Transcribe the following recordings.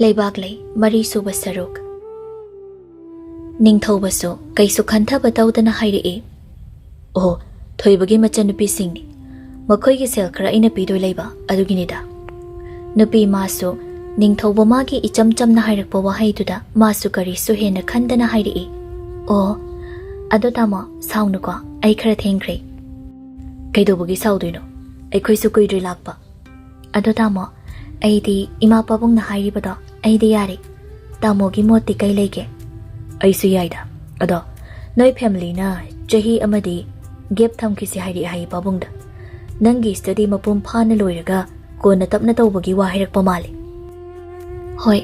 Leibaklei Marisuba Saruk Ningthoujam kaisu khantaba tawdana hairei Oh thoibagi machanupi singni makhoi sel khara ina pidoi leiba aduginida nupi masu Ningthoujam magi ichamchamna hairakpa wahaiduda masu karisu hena khandana hairei Oh ado tama saunuko ai khara thengkhre kaidobagi sauduino aikhoisu kuidri lakpa ado tama aidi ima pabung na hairibada aidi yari tamogi moti kai lege aisu yaida ado noi family na chahi amadi gap thamkisi hairi hai pabungda nangi study mapum phana loiraga kona tapna tawbagi wa hairak pamali hoi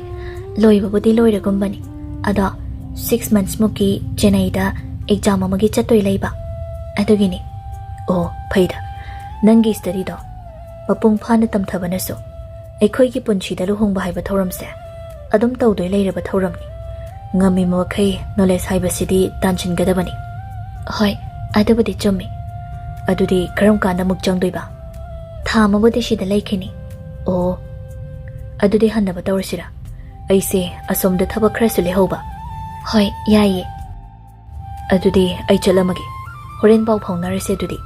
loibabudi loiragumbani ado 6 months muki chennai da exam amagi chattoi leiba adugini oh phaida nangi study do mapung phana tamthabanaso ꯑꯩꯈꯣꯏꯒꯤ ꯄꯨꯟꯁꯤꯗ ꯂꯨꯍꯣꯡꯕ ꯍꯥꯏꯕ ꯊꯧꯔꯝꯁꯦ ꯑꯗꯨꯝ ꯇꯧꯗꯣꯏ ꯂꯩꯔꯕ ꯊꯧꯔꯝꯅꯤ ꯉꯝꯃꯤꯕ ꯃꯈꯩ knowledge ꯍꯥꯏꯕꯁꯤꯗꯤ ꯇꯥꯟꯁꯤꯟꯒꯗꯕꯅꯤ ꯍꯣꯏ ꯑꯗꯨꯕꯨꯗꯤ ꯆꯨꯝꯃꯤ ꯑꯗꯨꯗꯤ ꯀꯔꯝ ꯀꯥꯟꯗ ꯑꯃꯨꯛ ꯆꯪꯗꯣꯏꯕ ꯊꯥ ꯑꯃꯕꯨꯗꯤ ꯁꯤꯗ ꯂꯩꯈꯤꯅꯤ ꯑꯣ ꯑꯗꯨꯗꯤ ꯍꯟꯅꯕ ꯇꯧꯔꯁꯤꯔꯥ ꯑꯩꯁꯦ ꯑꯁꯣꯝꯗ ꯊꯕꯛ ꯈꯔꯁꯨ ꯂꯩꯍꯧꯕ ꯍꯣꯏ ꯌꯥꯏꯌꯦ ꯑꯗꯨꯗꯤ ꯑꯩ ꯆꯠꯂꯝꯃꯒꯦ ꯍꯣꯔꯦꯟ ꯄꯥꯎ ꯐꯥꯎꯅꯔꯁꯦ ꯑꯗꯨꯗꯤ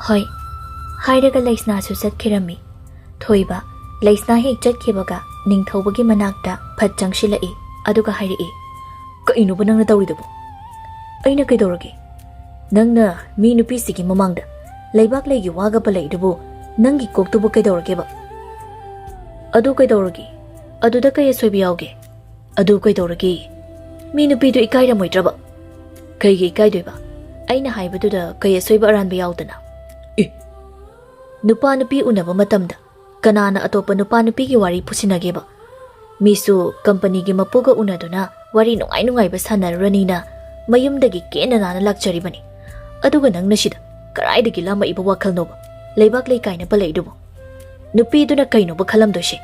ꯍꯣꯏ ꯍꯥꯏꯔꯒ ꯂꯩꯁꯅꯥꯁꯨ ꯆꯠꯈꯤꯔꯝꯃꯤ ꯊꯣꯏꯕ ꯂꯩꯁꯅꯥ ꯍꯦꯛ ꯆꯠꯈꯤꯕꯒ ꯅꯤꯡꯊꯧꯕꯒꯤ ꯃꯅꯥꯛꯇ ꯐꯠ ꯆꯪꯁꯤꯜꯂꯛꯏ ꯑꯗꯨꯒ ꯍꯥꯏꯔꯛꯏ ꯀꯩꯅꯣꯕ ꯅꯪꯅ ꯇꯧꯔꯤꯗꯨꯕꯣ ꯑꯩꯅ ꯀꯩꯗꯧꯔꯒꯦ ꯅꯪꯅ ꯃꯤ ꯅꯨꯄꯤꯁꯤꯒꯤ ꯃꯃꯥꯡꯗ ꯂꯩꯕꯥꯛꯂꯩꯒꯤ ꯋꯥꯒ ꯄꯜꯂꯛꯏꯗꯨꯕꯨ ꯅꯪꯒꯤ ꯀꯣꯛꯇꯨꯕꯨ ꯀꯩꯗꯧꯔꯒꯦꯕ ꯑꯗꯨ ꯀꯩꯗꯧꯔꯒꯦ ꯑꯗꯨꯗ ꯀꯩ ꯑꯁꯣꯏꯕ ꯌꯥꯎꯒꯦ ꯑꯗꯨ ꯀꯩꯗꯧꯔꯒꯦ ꯃꯤ ꯅꯨꯄꯤꯗꯨ ꯏꯀꯥꯏꯔꯝꯃꯣꯏꯗ꯭ꯔꯕ ꯀꯩꯒꯤ ꯏꯀꯥꯏꯗꯣꯏꯕ ꯑꯩꯅ ꯍꯥꯏꯕꯗꯨꯗ ꯀꯩ ꯑꯁꯣꯏꯕ ꯑꯔꯥꯟꯕ ꯌꯥꯎꯗꯅ ꯅꯨꯄꯥ ꯅꯨꯄꯤ ꯎꯅꯕ ꯃꯇꯝꯗ ꯀꯅꯥꯅ ꯑꯇꯣꯞꯄ ꯅꯨꯄꯥ ꯅꯨꯄꯤꯒꯤ ꯋꯥꯔꯤ ꯄꯨꯁꯤꯟꯅꯒꯦꯕ ꯃꯤꯁꯨ ꯀꯝꯄꯅꯤꯒꯤ ꯃꯄꯨꯒ ꯎꯅꯗꯨꯅ ꯋꯥꯔꯤ ꯅꯨꯡꯉꯥꯏꯕ ꯁꯥꯟꯅꯔꯨꯔꯅꯤꯅ ꯃꯌꯨꯝꯗꯒꯤ ꯀꯦꯟꯅ ꯅꯥꯅ ꯂꯥꯛꯆꯔꯤꯕꯅꯤ ꯑꯗꯨꯒ ꯅꯪꯅ ꯁꯤꯗ ꯀꯔꯥꯏꯗꯒꯤ ꯂꯥꯝꯃꯛꯏꯕ ꯋꯥꯈꯜꯅꯣꯕ ꯂꯩꯕꯥꯛꯂꯩ ꯀꯥꯏꯅ ꯄꯜꯂꯛꯏꯗꯨꯕꯨ ꯅꯨꯄꯤꯗꯨꯅ ꯀꯩꯅꯣꯕ ꯈꯜꯂꯝꯗꯣꯏꯁꯦ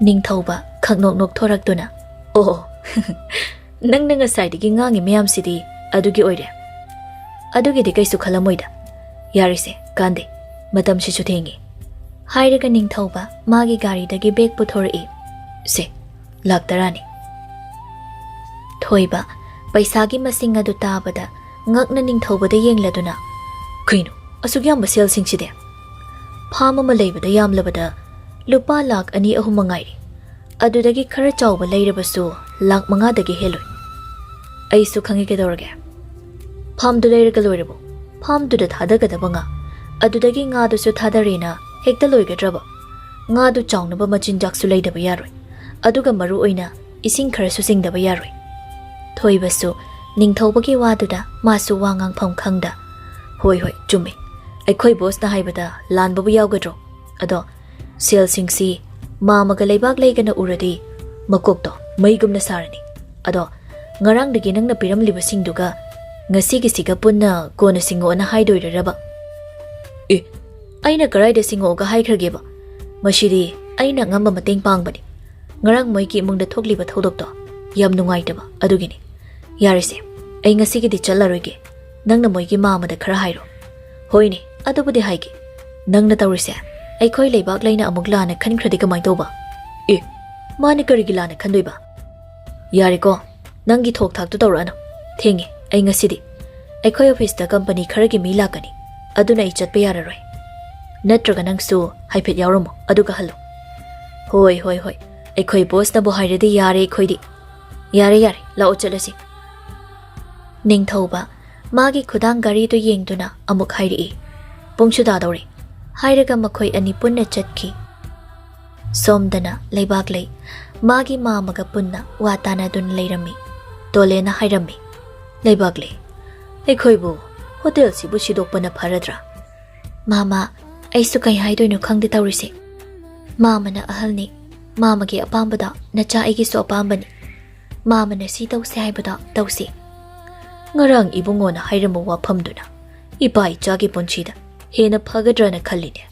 ꯅꯤꯡꯊꯧꯕ ꯈꯪꯅꯣꯛ ꯅꯣꯛꯊꯣꯔꯛꯇꯨꯅ ꯑꯣ ꯅꯪꯅ ꯉꯁꯥꯏꯗꯒꯤ ꯉꯥꯡꯉꯤ ꯃꯌꯥꯝꯁꯤꯗꯤ ꯑꯗꯨꯒꯤ ꯑꯣꯏꯔꯦ ꯑꯗꯨꯒꯤꯗꯤ ꯀꯩꯁꯨ ꯈꯜꯂꯝꯃꯣꯏꯗ ꯌꯥꯔꯤꯁꯦ ꯀꯥꯟꯗꯦ ꯃꯇꯝꯁꯤꯁꯨ ꯊꯦꯡꯉꯤ ꯍꯥꯏꯔꯒ ꯅꯤꯡꯊꯧꯕ ꯃꯥꯒꯤ ꯒꯥꯔꯤꯗꯒꯤ ꯕꯦꯒ ꯄꯨꯊꯣꯔꯛꯏ ꯁꯦ ꯂꯥꯛ 10ꯅꯤ ꯊꯣꯏꯕ ꯄꯩꯁꯥꯒꯤ ꯃꯁꯤꯡ ꯑꯗꯨ ꯇꯥꯕꯗ ꯉꯛꯅ ꯅꯤꯡꯊꯧꯕꯗ ꯌꯦꯡꯂꯗꯨꯅ ꯀꯩꯅꯣ ꯑꯁꯨꯛ ꯌꯥꯝꯕ ꯁꯦꯜꯁꯤꯡꯁꯤꯗꯤ ꯐꯥꯝ ꯑꯃ ꯂꯩꯕꯗ ꯌꯥꯝꯂꯕꯗ ꯂꯨꯄꯥ ꯂꯥꯛ 2-3 ꯃꯉꯥꯏꯔꯤ ꯑꯗꯨꯗꯒꯤ ꯈꯔ ꯆꯥꯎꯕ ꯂꯩꯔꯕꯁꯨ ꯂꯥꯛ 5ꯗꯒꯤ ꯍꯦꯜꯂꯣꯏ ꯑꯩꯁꯨ ꯈꯪꯉꯤ ꯀꯩꯗꯧꯔꯒꯦ ꯐꯥꯝꯗꯨ ꯂꯩꯔꯒ ꯂꯣꯏꯔꯕꯣ ꯐꯥꯝꯗꯨꯗ ꯊꯥꯗꯒꯗꯕ ꯉꯥ ꯑꯗꯨꯗꯒꯤ ꯉꯥꯗꯨꯁꯨ ꯊꯥꯗꯔꯦꯅ ꯍꯦꯛꯇ ꯂꯣꯏꯒꯗ꯭ꯔꯕ ꯉꯥꯗꯨ ꯆꯥꯎꯅꯕ ꯃꯆꯤꯟꯖꯥꯛꯁꯨ ꯂꯩꯗꯕ ꯌꯥꯔꯣꯏ ꯑꯗꯨꯒ ꯃꯔꯨ ꯑꯣꯏꯅ ꯏꯁꯤꯡ ꯈꯔꯁꯨ ꯆꯤꯡꯗꯕ ꯌꯥꯔꯣꯏ ꯊꯣꯏꯕꯁꯨ ꯅꯤꯡꯊꯧꯕꯒꯤ ꯋꯥꯗꯨꯗ ꯃꯥꯁꯨ ꯋꯥ ꯉꯥꯡꯐꯝ ꯈꯪꯗ ꯍꯣꯏ ꯆꯨꯝꯃꯦ ꯑꯩꯈꯣꯏ ꯕꯣꯁꯅ ꯍꯥꯏꯕꯗ ꯂꯥꯟꯕꯕꯨ ꯌꯥꯎꯒꯗ꯭ꯔꯣ ꯑꯗꯣ ꯁꯦꯜꯁꯤꯡꯁꯤ ꯃꯥꯃꯒ ꯂꯩꯕꯥꯛꯂꯩꯒꯅ ꯎꯔꯗꯤ ꯃꯀꯣꯛꯇꯣ ꯃꯩꯒꯨꯝꯅ ꯁꯥꯔꯅꯤ ꯑꯗꯣ ꯉꯔꯥꯡꯗꯒꯤ ꯅꯪꯅ ꯄꯤꯔꯝꯂꯤꯕꯁꯤꯡꯗꯨꯒ ꯉꯁꯤꯒꯤꯁꯤꯒ ꯄꯨꯟꯅ ꯀꯣꯟꯅ ꯁꯤꯡꯉꯣꯅ ꯍꯥꯏꯗꯣꯏꯔꯕ ꯑꯩꯅ ꯀꯔꯥꯏꯗ ꯁꯤꯡꯉꯣꯒ ꯍꯥꯏꯈ꯭ꯔꯒꯦꯕ ꯃꯁꯤꯗꯤ ꯑꯩꯅ ꯉꯝꯕ ꯃꯇꯦꯡ ꯄꯥꯡꯕꯅꯤ ꯉꯔꯥꯡ ꯃꯣꯏꯒꯤ ꯏꯃꯨꯡꯗ ꯊꯣꯛꯂꯤꯕ ꯊꯧꯗꯣꯛꯇꯣ ꯌꯥꯝ ꯅꯨꯡꯉꯥꯏꯇꯕ ꯑꯗꯨꯒꯤꯅꯤ ꯌꯥꯔꯤꯁꯦ ꯑꯩ ꯉꯁꯤꯒꯤꯗꯤ ꯆꯠꯂꯔꯣꯏꯒꯦ ꯅꯪꯅ ꯃꯣꯏꯒꯤ ꯃꯥꯃꯗ ꯈꯔ ꯍꯥꯏꯔꯣ ꯍꯣꯏꯅꯦ ꯑꯗꯨꯕꯨꯗꯤ ꯍꯥꯏꯒꯦ ꯅꯪꯅ ꯇꯧꯔꯤꯁꯦ ꯑꯩꯈꯣꯏ ꯂꯩꯕꯥꯛꯂꯩꯅ ꯑꯃꯨꯛ ꯂꯥꯟꯅ ꯈꯟꯈ꯭ꯔꯗꯤ ꯀꯃꯥꯏꯅ ꯇꯧꯕ ꯃꯥꯅ ꯀꯔꯤꯒꯤ ꯂꯥꯟꯅ ꯈꯟꯗꯣꯏꯕ ꯌꯥꯔꯦꯀꯣ ꯅꯪꯒꯤ ꯊꯣꯛ ꯊꯥꯛꯇꯨ ꯇꯧꯔꯛꯑꯅꯨ ꯊꯦꯡꯉꯦ ꯑꯩ ꯉꯁꯤꯗꯤ ꯑꯩꯈꯣꯏ ꯑꯣꯐꯤꯁꯇ ꯀꯝꯄꯅꯤ ꯈꯔꯒꯤ ꯃꯤ ꯂꯥꯛꯀꯅꯤ ꯑꯗꯨꯅ ꯑꯩ ꯆꯠꯄ ꯌꯥꯔꯔꯣꯏ ꯅꯠꯇ꯭ꯔꯒ ꯅꯪꯁꯨ ꯍꯥꯏꯐꯦꯠ ꯌꯥꯎꯔꯝꯃꯣ ꯑꯗꯨꯒ ꯍꯜꯂꯣ ꯍꯣꯏ ꯑꯩꯈꯣꯏ ꯕꯣꯁꯅꯕꯨ ꯍꯥꯏꯔꯗꯤ ꯌꯥꯔꯦ ꯑꯩꯈꯣꯏꯗꯤ ꯌꯥꯔꯦ ꯂꯥꯛꯑꯣ ꯆꯠꯂꯁꯤ ꯅꯤꯡꯊꯧꯕ ꯃꯥꯒꯤ ꯈꯨꯗꯥꯡ ꯒꯥꯔꯤꯗꯨ ꯌꯦꯡꯗꯨꯅ ꯑꯃꯨꯛ ꯍꯥꯏꯔꯛꯏ ꯄꯨꯡꯁꯨ ꯇꯥꯗꯧꯔꯦ ꯍꯥꯏꯔꯒ ꯃꯈꯣꯏ ꯑꯅꯤ ꯄꯨꯟꯅ ꯆꯠꯈꯤ ꯁꯣꯝꯗꯅ ꯂꯩꯕꯥꯛꯂꯩ ꯃꯥꯒꯤ ꯃꯥꯃꯒ ꯄꯨꯟꯅ ꯋꯥ ꯇꯥꯟꯅꯗꯨꯅ ꯂꯩꯔꯝꯃꯤ ꯇꯣꯂꯦꯅ ꯍꯥꯏꯔꯝꯃꯤ ꯂꯩꯕꯥꯛꯂꯩ ꯑꯩꯈꯣꯏꯕꯨ ꯍꯣꯇꯦꯜꯁꯤꯕꯨ ꯁꯤꯗꯣꯛꯄꯅ ꯐꯔꯗ꯭ꯔꯥ ꯃꯥꯃꯥ ꯑꯩꯁꯨ ꯀꯩ ꯍꯥꯏꯗꯣꯏꯅꯣ ꯈꯪꯗꯦ ꯇꯧꯔꯤꯁꯦ ꯃꯥꯃꯅ ꯑꯍꯜꯅꯤ ꯃꯥꯃꯒꯤ ꯑꯄꯥꯝꯕꯗ ꯅꯆꯥ ꯑꯩꯒꯤꯁꯨ ꯑꯄꯥꯝꯕꯅꯤ ꯃꯥꯃꯅ ꯁꯤ ꯇꯧꯁꯦ ꯍꯥꯏꯕꯗ ꯇꯧꯁꯤ ꯉꯔꯥꯡ ꯏꯕꯨꯡꯉꯣꯅ ꯍꯥꯏꯔꯝꯕ ꯋꯥꯐꯝꯗꯨꯅ ꯏꯄꯥ ꯏꯆꯥꯒꯤ ꯄꯨꯟꯁꯤꯗ ꯍꯦꯟꯅ ꯐꯒꯗ꯭ꯔꯅ ꯈꯜꯂꯤꯅꯦ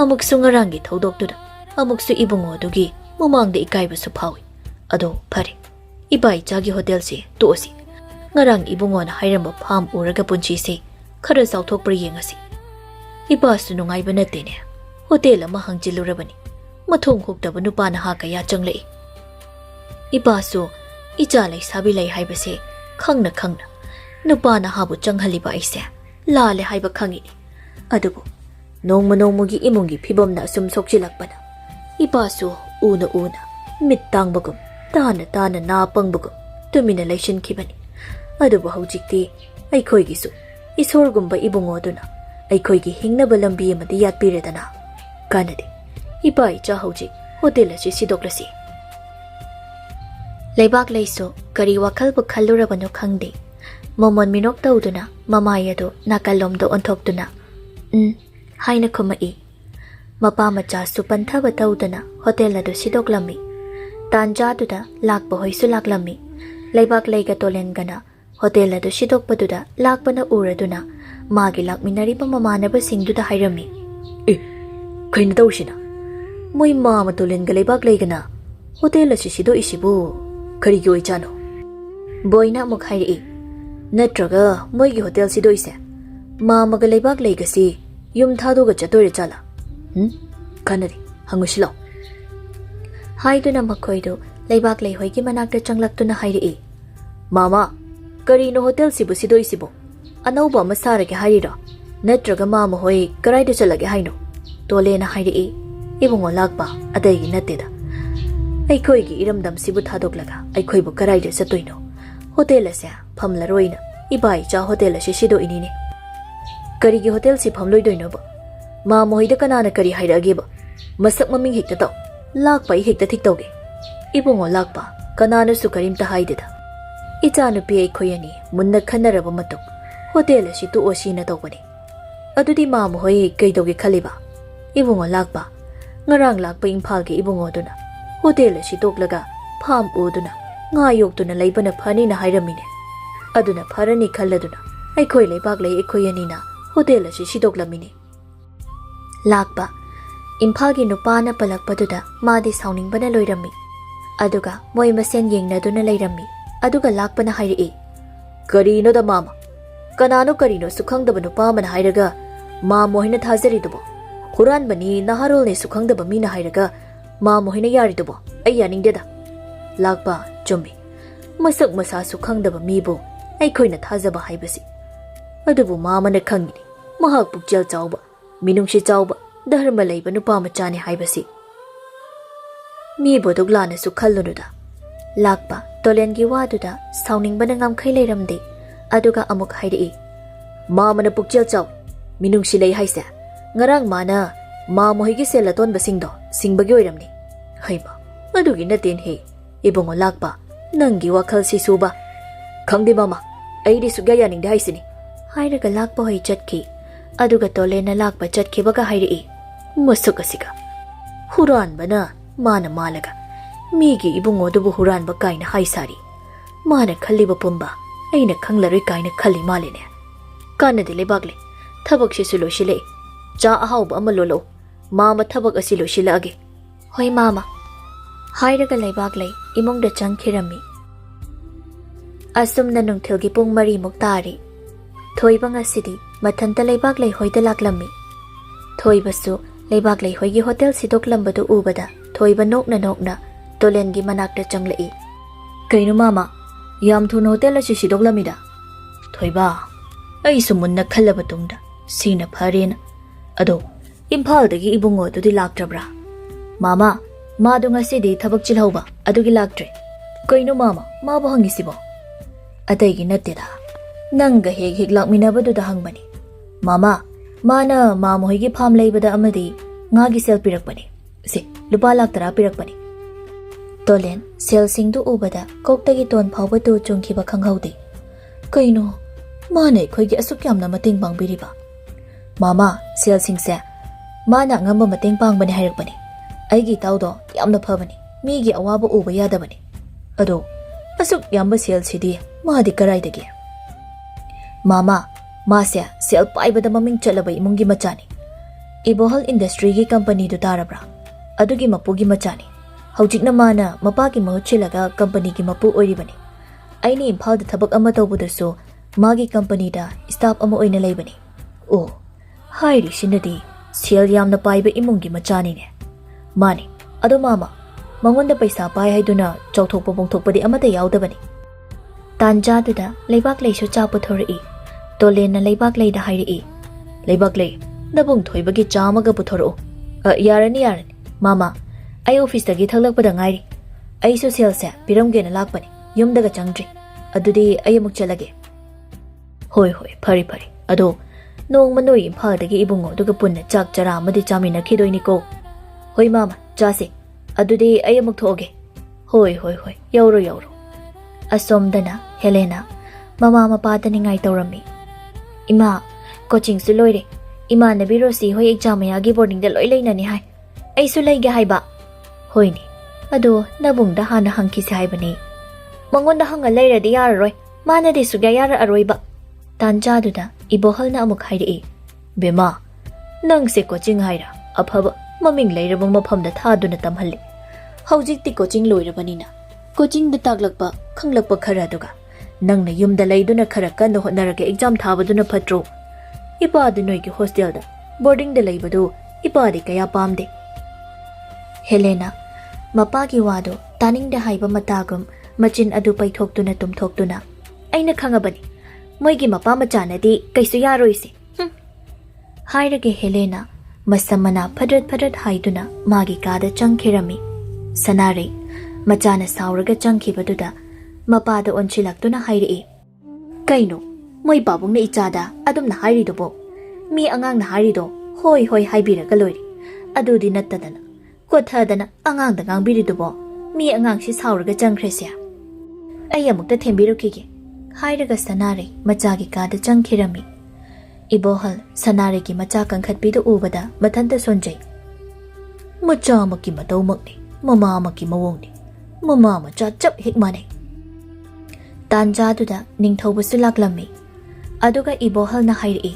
ꯑꯃꯨꯛꯁꯨ ꯉꯔꯥꯡꯒꯤ ꯊꯧꯗꯣꯛꯇꯨꯗ ꯑꯃꯨꯛꯁꯨ ꯏꯕꯨꯡꯉꯣꯗꯨꯒꯤ ꯃꯃꯥꯡꯗ ꯏꯀꯥꯏꯕꯁꯨ ꯐꯥꯎꯏ ꯑꯗꯣ ꯐꯔꯦ ꯏꯄꯥ ꯏꯆꯥꯒꯤ ꯍꯣꯇꯦꯜꯁꯦ ꯇꯣꯛꯑꯁꯤ ꯉꯔꯥꯡ ꯏꯕꯨꯡꯉꯣꯅ ꯍꯥꯏꯔꯝꯕ ꯐꯥꯝ ꯎꯔꯒ ꯄꯨꯟꯁꯤꯁꯦ ꯈꯔ ꯆꯥꯎꯊꯣꯛꯄ꯭ꯔ ꯌꯦꯡꯉꯁꯤ ꯏꯄꯥꯁꯨ ꯅꯨꯡꯉꯥꯏꯕ ꯅꯠꯇꯦꯅꯦ ꯍꯣꯇꯦꯜ ꯑꯃ ꯍꯥꯡꯖꯤꯜꯂꯨꯔꯕꯅꯤ ꯃꯊꯣꯡ ꯍꯨꯛꯇꯕ ꯅꯨꯄꯥ ꯅꯍꯥ ꯀꯌꯥ ꯆꯪꯂꯛꯏ Ipasu icha leisabi lei haibase khangna khangna nupa na habu changhaliba aise lale haiba khangini adubu nongmugi imungi phibomna sum sokchilakpana Ipasu una mit tangbagum tana na pangbagum tumina leishin khibani adubu haujikti aikhoigisu isorgumba ibungoduna aikhoigi hingnaba lambi amadi yatpiredana kanade ipa icha haujik hotel asi sidoklasi Leibaklei so kari wakhal bu khallurabano khangde momon minok tawduna mamayado nakalomdo onthokduna haina khumai mapa macha su panthaba tawduna hotel adu sidoklami tanja duda lakba hoisu laklami Leibaklei ga tolen gana hotel adu sidokpaduda lakpana uraduna magi lakminari ba mamanaba singduda hairami kaina tawsina moi mama tolen ga Leibaklei gana hotel asi sido isibu Kari yoi chano Boina muk hairi Natraga moigi hotel si doise Mama ga Leibaklei gasi Yum thado ga chatore chala Kanari hangusilo Haiduna makoido Leibaklei hoigi manakta changlaktuna hairi Mama Kari no hotel sibu si doisibo Anauba masara ke haira Natraga mama hoi karaida chalage haino Tole na hairi Ibungo lakba adaygi nateda Aikhoigi iramdam sibu thadoklaga aikhoibu karaida chatoino hotel ase phamlaroina ibai cha hotel ase sido inine karigi hotel si phamloidoino ba ma moida kanana kari hairage ba masak maming hekta taw lakpa I hekta thik tawge ibungo lakpa kanana su karimta haideda icha nupi aikhoyani munna khanaraba matuk hotel ase tu osina tawbani adudi ma mohoi kaidoge khaliba ibungo lakpa ngarang lakpa imphal ge ibungo duna Hotel asi toklaga pham oduna nga yoktuna leibana phani na hairamine aduna pharani khalladuna aikhoi Leibaklei aikhoyani na hotel asi sidoklamine lakpa imphagi nupana palakpaduda madi sauningbana loirami aduga moi masen yengnaduna leirami aduga lakpana hairi karino da mama kanano karino sukhangdaba nupamana hairaga ma mohina thajaridubo huranbani naharolne sukhangdaba mina hairaga Ma mohina yaridubo ai yaningdeda lakpa chumbi masak masa su khangdaba mibo aikhoina thajaba haibasi adubu mamana khangini mahak pukjal chawba minungshi chawba dharma leiba nupa machani haibasi mibo doglana su khallunuda lakpa tolengi waduda sauningbana ngamkhai leiramde aduga amuk hairi mamana pukjal chaw minungshi lei haise ngarang mana Ma mohigi selaton basingdo singbagi oiramni haiba adugi naten he ibongo lakpa nangi wakhal si suba khangdi mama aidi sugya yaning dai sini hairaga lakpa hoi chatki aduga tolena lakpa chatki baga hairi musuka siga huran bana mana malaga migi ibongo dubu huran ba kaina haisari mana khalliba pumba aina khanglaroi kaina khalli maline kanadi Leibaklei thabak si sulo shile cha ahauba amalolo Mama thabak asi losilage Hoi mama Hairaga Leibaklei imongda changkhirami Asumna nungthilgi pung mari muktari Thoiba ngasidi mathanta Leibaklei hoida laklami Thoibasu Leibaklei hoigi hotel sidoklambadu ubada Thoiba nokna tolengi manakta changlai Kainu mama yam thuna hotel asi sidoklamida Thoiba ai sumunna khallaba tungda sina pharena ado Impaldagi ibungo dudi laktrabra Mama madu ngasidi thabak chilhauba adugi laktre Kaino mama ma ba hangisibo Ataygi natida nanga hek lakminabaduda hangbani Mama mana ma mohoigi pham leibada amadi ngagi sel pirakpani se lupa laktara pirakpani Tolen sel singdu ubada koktagi ton phawbatu chungkhiba khanghaude Kaino mana khoigi asuk yamna mating pangbiriba Mama sel singse Mana ngamba mateng pangbani hairakbani aigi tawdo yamna phabani migi awaba uba yadabani ado asuk yamba sel sidi madi karaidagi Mama masya sel paibada maming chalaba imungi machani Ibohal industry gi company du tarabra adugi mapugi machani haujikna mana mapagi mahuchilaga company gi mapu oiribani aini imphal da thabak ama tawbudasu magi company da staff ama oina leibani oh hairi sinadi Sel yamna paiba imungi machani ne Mani ado mama ꯃꯉꯣꯟꯗ ꯄꯩꯁꯥ ꯄꯥꯏ ꯍꯥꯏꯗꯨꯅ ꯆꯥꯎꯊꯣꯛꯄ ꯄꯣꯡꯊꯣꯛꯄꯗꯤ ꯑꯃꯠꯇ ꯌꯥꯎꯗꯕꯅꯤ ꯇꯥꯟꯖꯥꯗꯨꯗ ꯂꯩꯕꯥꯛꯂꯩꯁꯨ ꯆꯥ ꯄꯨꯊꯣꯔꯛꯏ ꯇꯣꯂꯦꯟꯅ ꯂꯩꯕꯥꯛꯂꯩꯗ ꯍꯥꯏꯔꯛꯏ ꯂꯩꯕꯥꯛꯂꯩ ꯅꯕꯨꯡ ꯊꯣꯏꯕꯒꯤ ꯆꯥ ꯑꯃꯒ ꯄꯨꯊꯣꯔꯛꯎ ꯌꯥꯔꯅꯤ ꯃꯥꯃꯥ ꯑꯩ ꯑꯣꯐꯤꯁꯇꯒꯤ ꯊꯛꯂꯛꯄꯗ ꯉꯥꯏꯔꯤ ꯑꯩꯁꯨ ꯁꯦꯜꯁꯦ ꯄꯤꯔꯝꯒꯦꯅ ꯂꯥꯛꯄꯅꯤ ꯌꯨꯝꯗꯒ ꯆꯪꯗ꯭ꯔꯤ ꯑꯗꯨꯗꯤ ꯑꯩ ꯑꯃꯨꯛ ꯆꯠꯂꯒꯦ ꯍꯣꯏ ꯐꯔꯦ ꯑꯗꯣ ꯅꯣꯡꯃ ꯅꯣꯏ ꯏꯝꯐꯥꯜꯗꯒꯤ ꯏꯕꯨꯡꯉꯣꯗꯨꯒ ꯄꯨꯟꯅ ꯆꯥꯛ ꯆꯔꯥ ꯑꯃꯗꯤ ꯆꯥꯃꯤꯟꯅꯈꯤꯗꯣꯏꯅꯤꯀꯣ ꯍꯣꯏ ꯃꯥꯃꯥ ꯆꯥꯁꯦ ꯑꯗꯨꯗꯤ ꯑꯩ ꯑꯃꯨꯛ ꯊꯣꯛꯑꯒꯦ ꯍꯣꯏ ꯌꯧꯔꯣ ꯑꯁꯣꯝꯗꯅ ꯍꯦꯂꯦꯅꯥ ꯃꯃꯥ ꯃꯄꯥꯗ ꯅꯤꯡꯉꯥꯏ ꯇꯧꯔꯝꯃꯤ ꯏꯃꯥ ꯀꯣꯆꯤꯡꯁꯨ ꯂꯣꯏꯔꯦ ꯏꯃꯥꯟꯅꯕꯤ ꯔꯣꯁꯤ ꯍꯣꯏ ꯑꯦꯛꯖꯥꯝ ꯃꯌꯥꯒꯤ ꯕꯣꯔꯗꯤꯡꯗ ꯂꯣꯏ ꯂꯩꯅꯅꯤ ꯍꯥꯏ ꯑꯩꯁꯨ ꯂꯩꯒꯦ ꯍꯥꯏꯕ ꯍꯣꯏꯅꯦ ꯑꯗꯣ ꯅꯕꯨꯡꯗ ꯍꯥꯟꯅ ꯍꯪꯈꯤꯁꯦ ꯍꯥꯏꯕꯅꯤ ꯃꯉꯣꯟꯗ ꯍꯪꯉ ꯂꯩꯔꯗꯤ ꯌꯥꯔꯔꯣꯏ ꯃꯥꯅꯗꯤ ꯁꯨꯛꯌꯥ ꯌꯥꯔꯛꯑꯔꯣꯏꯕ ꯇꯥꯟꯖꯥꯗꯨꯗ ꯏꯕꯣꯍꯜꯅ ꯑꯃꯨꯛ ꯍꯥꯏꯔꯛꯏ ꯕꯦꯃꯥ ꯅꯪꯁꯦ ꯀꯣꯆꯤꯡ ꯍꯥꯏꯔ ꯑꯐꯕ ꯃꯃꯤꯡ ꯂꯩꯔꯕ ꯃꯐꯝꯗ ꯊꯥꯗꯨꯅ ꯇꯝꯍꯜꯂꯤ ꯍꯧꯖꯤꯛꯇꯤ ꯀꯣꯆꯤꯡ ꯂꯣꯏꯔꯕꯅꯤ나 ꯀꯣꯆꯤꯡꯗ ꯇꯥꯛꯂꯛꯄ ꯈꯪꯂꯛꯄ ꯈꯔ ꯑꯗꯨꯒ ꯅꯪꯅ ꯌꯨꯝꯗ ꯂꯩꯗꯨꯅ ꯈꯔ ꯀꯟꯅ ꯍꯣꯠꯅꯔꯒ ꯑꯦꯛꯖꯥꯝ ꯊꯥꯕꯗꯨꯅ ꯐꯠꯇ꯭ꯔꯣ ꯏꯄꯥꯗꯤ ꯅꯣꯏꯒꯤ ꯍꯣꯁꯇꯦꯜꯗ ꯕꯣꯔꯗꯤꯡꯗ ꯂꯩꯕꯗꯨ ꯏꯄꯥꯗꯤ ꯀꯌꯥ ꯄꯥꯝꯗꯦ ꯍꯦꯂꯦꯅꯥ ꯃꯄꯥꯒꯤ ꯋꯥꯗꯣ ꯇꯥꯅꯤꯡꯗ ꯍꯥꯏꯕ ꯃꯇꯥꯒꯨꯝ ꯃꯆꯤꯟ ꯑꯗꯨ ꯄꯩꯊꯣꯛꯇꯨꯅ ꯇꯨꯝꯊꯣꯛꯇꯨꯅ ꯑꯩꯅ ꯈꯪꯉꯕꯅꯤ ꯃꯣꯏꯒꯤ ꯃꯄꯥ ꯃꯆꯥꯅꯗꯤ ꯀꯩꯁꯨ ꯌꯥꯔꯣꯏꯁꯦ ꯍꯥꯏꯔꯒ ꯍꯦꯂꯦꯅꯥ ꯃꯁꯝ ꯃꯅꯥ ꯐꯗ꯭ꯔꯠ ꯍꯥꯏꯗꯨꯅ ꯃꯥꯒꯤ ꯀꯥꯗ ꯆꯪꯈꯤꯔꯝꯃꯤ ꯁꯅꯥꯔꯩ ꯃꯆꯥꯅ ꯁꯥꯎꯔꯒ ꯆꯪꯈꯤꯕꯗꯨꯗ ꯃꯄꯥꯗ ꯑꯣꯟꯁꯤꯜꯂꯛꯇꯨꯅ ꯍꯥꯏꯔꯛꯏ ꯀꯩꯅꯣ ꯃꯣꯏ ꯄꯥꯕꯨꯡꯅ ꯏꯆꯥꯗ ꯑꯗꯨꯝꯅ ꯍꯥꯏꯔꯤꯗꯨꯕꯣ ꯃꯤ ꯑꯉꯥꯡꯅ ꯍꯥꯏꯔꯤꯗꯣ ꯍꯣꯏ ꯍꯥꯏꯕꯤꯔꯒ ꯂꯣꯏꯔꯦ ꯑꯗꯨꯗꯤ ꯅꯠꯇꯗꯅ ꯀꯣꯊꯗꯅ ꯑꯉꯥꯡꯗ ꯉꯥꯡꯕꯤꯔꯤꯗꯨꯕꯣ ꯃꯤ ꯑꯉꯥꯡꯁꯤ ꯁꯥꯎꯔꯒ ꯆꯪꯈ꯭ꯔꯦꯁꯦ ꯑꯩ ꯑꯃꯨꯛꯇ ꯊꯦꯝꯕꯤꯔꯨꯈꯤꯒꯦ ꯍꯥꯏꯔꯒ ꯁꯅꯥꯔꯩ ꯃꯆꯥꯒꯤ ꯀꯥꯗ ꯆꯪꯈꯤꯔꯝꯃꯤ ꯏꯕꯣꯍꯜ ꯁꯅꯥꯔꯩꯒꯤ ꯃꯆꯥ ꯀꯟꯈꯠꯄꯤꯗꯨ ꯎꯕꯗ ꯃꯊꯟꯇ ꯁꯣꯟꯖꯩ ꯃꯆꯥ ꯑꯃꯒꯤ ꯃꯇꯧꯃꯛꯅꯤ ꯃꯃꯥ ꯑꯃꯒꯤ ꯃꯑꯣꯡꯅꯤ ꯃꯃꯥ ꯃꯆꯥ ꯆꯞ ꯍꯦꯛ ꯃꯥꯟꯅꯩ ꯇꯥꯟꯖꯥꯗꯨꯗ ꯅꯤꯡꯊꯧꯕꯁꯨ ꯂꯥꯛꯂꯝꯃꯤ ꯑꯗꯨꯒ ꯏꯕꯣꯍꯜꯅ ꯍꯥꯏꯔꯛꯏ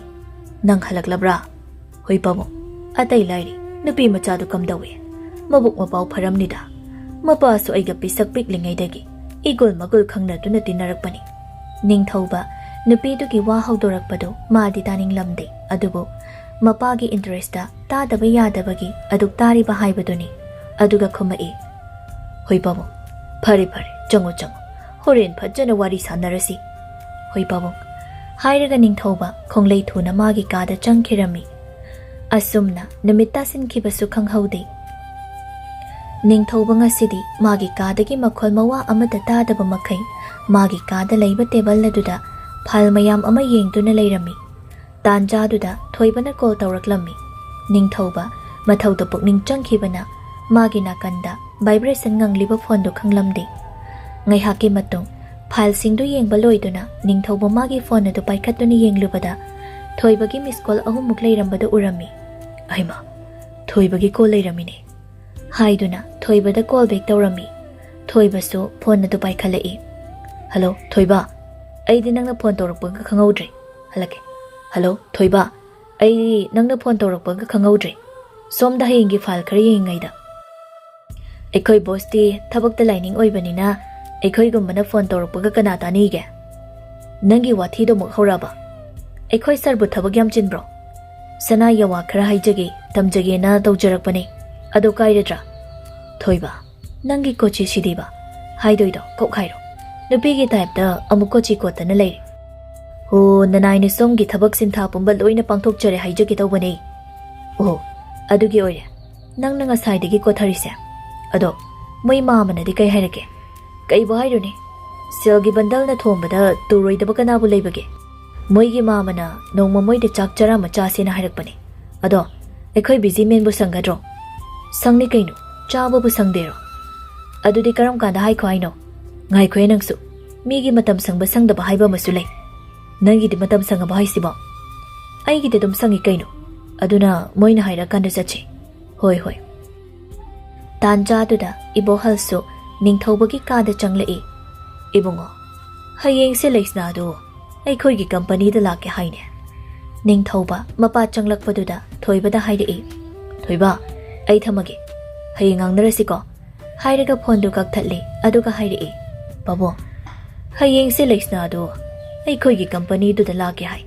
ꯅꯪ ꯍꯜꯂꯛꯂꯕ꯭ꯔꯥ ꯍꯣꯏ ꯄꯥꯕꯨꯡ ꯑꯇꯩ ꯂꯥꯏꯔꯤ ꯅꯨꯄꯤ ꯃꯆꯥꯗꯨ ꯀꯝꯗꯧꯏ ꯃꯕꯨꯛ ꯃꯄꯥꯎ ꯐꯔꯝꯅꯤꯗ ꯃꯄꯥꯁꯨ ꯑꯩꯒ ꯄꯤꯁꯛ ꯄꯤꯛꯂꯤꯉꯩꯗꯒꯤ ꯏꯒꯨꯜ ꯃꯒꯨꯜ ꯈꯪꯅꯗꯨꯅ ꯇꯤꯟꯅꯔꯛꯄꯅꯤ ꯅꯤꯡꯊꯧꯕ ꯅꯨꯄꯤꯗꯨꯒꯤ ꯋꯥ ꯍꯧꯗꯣꯔꯛꯄꯗꯨ ꯃꯥꯗꯤ ꯇꯥꯅꯤꯡꯂꯝꯗꯦ ꯑꯗꯨꯕꯨ ꯃꯄꯥꯒꯤ ꯏꯟꯇꯔꯦꯁꯇ ꯇꯥꯗꯕ ꯌꯥꯗꯕꯒꯤ ꯑꯗꯨꯛ ꯇꯥꯔꯤꯕ ꯍꯥꯏꯕꯗꯨꯅꯤ ꯑꯗꯨꯒ ꯈꯨꯝꯃꯛꯏ ꯍꯣꯏ ꯄꯥꯕꯨꯡ ꯐꯔꯦ ꯆꯪꯉꯣ ꯍꯣꯔꯦꯟ ꯐꯖꯅ ꯋꯥꯔꯤ ꯁꯥꯟꯅꯔꯁꯤ ꯍꯣꯏ ꯄꯥꯕꯨꯡ ꯍꯥꯏꯔꯒ ꯅꯤꯡꯊꯧꯕ ꯈꯣꯡꯂꯩ ꯊꯨꯅ ꯃꯥꯒꯤ ꯀꯥꯗ ꯆꯪꯈꯤꯔꯝꯃꯤ ꯑꯁꯨꯝꯅ ꯅꯨꯃꯤꯠ ꯇꯥꯁꯤꯟꯈꯤꯕꯁꯨ ꯈꯪꯍꯧꯗꯦ ꯅꯤꯡꯊꯧꯕ ꯉꯁꯤꯗꯤ ꯃꯥꯒꯤ ꯀꯥꯗꯒꯤ ꯃꯈꯣꯜ ꯃꯋꯥ ꯑꯃꯠꯇ ꯇꯥꯗꯕ ꯃꯈꯩ ꯃꯥꯒꯤ ꯀꯥꯗ ꯂꯩꯕ ꯇꯦꯕꯜ ꯑꯗꯨꯗ ꯐꯥꯏꯜ ꯃꯌꯥꯝ ꯑꯃ ꯌꯦꯡꯗꯨꯅ ꯂꯩꯔꯝꯃꯤ ꯇꯥꯟꯖꯥꯗꯨꯗ ꯊꯣꯏꯕꯅ ꯀꯣꯜ ꯇꯧꯔꯛꯂꯝꯃꯤ ꯅꯤꯡꯊꯧꯕ ꯃꯊꯧꯗ ꯄꯨꯛꯅꯤꯡ ꯆꯪꯈꯤꯕꯅ ꯃꯥꯒꯤ ꯅꯥꯀꯟꯗ ꯚꯥꯏꯕ꯭ꯔꯦꯁꯟ ꯉꯪꯂꯤꯕ ꯐꯣꯟꯗꯨ ꯈꯪꯂꯝꯗꯦ ꯉꯥꯏꯍꯥꯛꯀꯤ ꯃꯇꯨꯡ ꯐꯥꯏꯜꯁꯤꯡꯗꯨ ꯌꯦꯡꯕ ꯂꯣꯏꯗꯨꯅ ꯅꯤꯡꯊꯧꯕ ꯃꯥꯒꯤ ꯐꯣꯟ ꯑꯗꯨ ꯄꯥꯏꯈꯠꯇꯨꯅ ꯌꯦꯡꯂꯨꯕꯗ ꯊꯣꯏꯕꯒꯤ ꯃꯤꯁꯀꯣꯜ 3 ꯂꯩꯔꯝꯕꯗꯨ ꯎꯔꯝꯃꯤ ꯑꯩꯃ ꯊꯣꯏꯕꯒꯤ ꯀꯣꯜ ꯂꯩꯔꯝꯃꯤꯅꯦ ꯍꯥꯏꯗꯨꯅ ꯊꯣꯏꯕꯗ ꯀꯣꯜ ꯕꯦꯛ ꯇꯧꯔꯝꯃꯤ ꯊꯣꯏꯕꯁꯨ ꯐꯣꯟ ꯑꯗꯨ ꯄꯥꯏꯈꯠꯂꯛꯏ ꯍꯜꯂꯣ ꯊꯣꯏꯕ ꯑꯩꯗꯤ ꯅꯪꯅ ꯐꯣꯟ ꯇꯧꯔꯛꯄꯒ ꯈꯪꯍꯧꯗ꯭ꯔꯦ ꯍꯜꯂꯛꯀꯦ ꯍꯜꯂꯣ ꯊꯣꯏꯕ ꯑꯩꯗꯤ ꯅꯪꯅ ꯐꯣꯟ ꯇꯧꯔꯛꯄꯒ ꯈꯪꯍꯧꯗ꯭ꯔꯦ ꯁꯣꯝꯗ ꯍꯌꯦꯡꯒꯤ ꯐꯥꯏꯜ ꯈꯔ ꯌꯦꯡꯉꯤꯉꯩꯗ ꯑꯩꯈꯣꯏ ꯕꯣꯁꯇꯤ ꯊꯕꯛꯇ ꯂꯥꯏꯅꯤꯡ ꯑꯣꯏꯕꯅꯤꯅ ꯑꯩꯈꯣꯏꯒꯨꯝꯕꯅ ꯐꯣꯟ ꯇꯧꯔꯛꯄꯒ ꯀꯅꯥ ꯇꯥꯅꯤꯒꯦ ꯅꯪꯒꯤ ꯋꯥꯊꯤꯗꯣ ꯑꯃꯨꯛ ꯍꯧꯔꯕ ꯑꯩꯈꯣꯏ ꯁꯔꯕꯨ ꯊꯕꯛ ꯌꯥꯝ ꯆꯤꯟꯕ꯭ꯔꯣ ꯁꯅꯥ ꯌꯋꯥ ꯈꯔ ꯍꯥꯏꯖꯒꯦ ꯇꯝꯖꯒꯦꯅ ꯇꯧꯖꯔꯛꯄꯅꯦ ꯑꯗꯣ ꯀꯥꯏꯔꯗ꯭ꯔꯥ ꯊꯣꯏꯕ ꯅꯪꯒꯤ ꯀꯣꯆꯤ ꯁꯤꯗꯤꯕ ꯍꯥꯏꯗꯣꯏꯗꯣ ꯀꯣꯛ ꯍꯥꯏꯔꯣ ꯅꯨꯄꯤꯒꯤ ꯇꯥꯏꯞꯇ ꯑꯃꯨꯛ ꯀꯣꯆꯤ ꯀꯣꯠꯇꯅ ꯂꯩꯔꯦ ꯍꯣ ꯅꯅꯥꯏꯅ ꯁꯣꯝꯒꯤ ꯊꯕꯛ ꯁꯤꯟꯊꯥ ꯄꯨꯝꯕ ꯂꯣꯏꯅ ꯄꯥꯡꯊꯣꯛꯆꯔꯦ ꯍꯥꯏꯖꯒꯦ ꯇꯧꯕꯅꯦ ꯑꯣ ꯑꯗꯨꯒꯤ ꯑꯣꯏꯔꯦ ꯅꯪꯅ ꯉꯁꯥꯏꯗꯒꯤ ꯀꯣꯊꯔꯤꯁꯦ ꯑꯗꯣ ꯃꯣꯏ ꯃꯥꯃꯅꯗꯤ ꯀꯩ ꯍꯥꯏꯔꯛꯀꯦ ꯀꯩꯕꯨ ꯍꯥꯏꯔꯨꯅꯤ ꯁꯦꯜꯒꯤ ꯕꯟꯗꯜꯅ ꯊꯣꯡꯕꯗ ꯇꯨꯔꯣꯏꯗꯕ ꯀꯅꯥꯕꯨ ꯂꯩꯕꯒꯦ ꯃꯣꯏꯒꯤ ꯃꯥꯃꯅ ꯅꯣꯡꯃ ꯃꯣꯏꯗ ꯆꯥꯛ ꯆꯔꯥ ꯃꯆꯥꯁꯦꯅ ꯍꯥꯏꯔꯛꯄꯅꯦ ꯑꯗꯣ ꯑꯩꯈꯣꯏ ꯕꯤꯖꯤꯃꯦꯟꯕꯨ ꯁꯪꯒꯗ꯭ꯔꯣ ꯁꯪꯅꯤ ꯀꯩꯅꯣ ꯆꯥꯕꯕꯨ ꯁꯪꯗꯦꯔꯣ ꯑꯗꯨꯗꯤ ꯀꯔꯝ ꯀꯥꯟꯗ ꯍꯥꯏꯈꯣ ꯍꯥꯏꯅꯣ ꯉꯥꯏꯈꯣꯏ ꯅꯪꯁꯨ ꯃꯤꯒꯤ ꯃꯇꯝ ꯁꯪꯕ ꯁꯪꯗꯕ ꯍꯥꯏꯕ ꯑꯃꯁꯨ ꯂꯩ ꯅꯪꯒꯤꯗꯤ ꯃꯇꯝ ꯁꯪꯉꯕ ꯍꯥꯏꯁꯤꯕꯣ ꯑꯩꯒꯤꯗꯤ ꯑꯗꯨꯝ ꯁꯪꯉꯤ ꯀꯩꯅꯣ ꯑꯗꯨꯅ ꯃꯣꯏꯅ ꯍꯥꯏꯔꯀꯥꯟꯗ ꯆꯠꯁꯤ ꯍꯣꯏ ꯇꯥꯟꯖꯥꯗꯨꯗ ꯏꯕꯣꯍꯜꯁꯨ ꯅꯤꯡꯊꯧꯕꯒꯤ ꯀꯥꯗ ꯆꯪꯂꯛꯏ ꯏꯕꯨꯡꯉꯣ ꯍꯌꯦꯡꯁꯦ ꯂꯩꯁꯅꯥꯗꯣ ꯑꯩꯈꯣꯏꯒꯤ ꯀꯝꯄꯅꯤꯗ ꯂꯥꯛꯀꯦ ꯍꯥꯏꯅꯦ ꯅꯤꯡꯊꯧꯕ ꯃꯄꯥ ꯆꯪꯂꯛꯄꯗꯨꯗ ꯊꯣꯏꯕꯗ ꯍꯥꯏꯔꯛꯏ ꯊꯣꯏꯕ ꯑꯩ ꯊꯝꯃꯒꯦ ꯍꯌꯦꯡ ꯉꯥꯡꯅꯔꯁꯤꯀꯣ ꯍꯥꯏꯔꯒ ꯐꯣꯟꯗꯨ ꯀꯛꯊꯠꯂꯤ ꯑꯗꯨꯒ ꯍꯥꯏꯔꯛꯏ ꯄꯥꯕꯨꯡ ꯍꯌꯦꯡꯁꯦ ꯂꯩꯁꯅꯥꯗꯣ ꯑꯩꯈꯣꯏꯒꯤ ꯀꯝꯄꯅꯤꯗꯨꯗ ꯂꯥꯛꯀꯦ ꯍꯥꯏ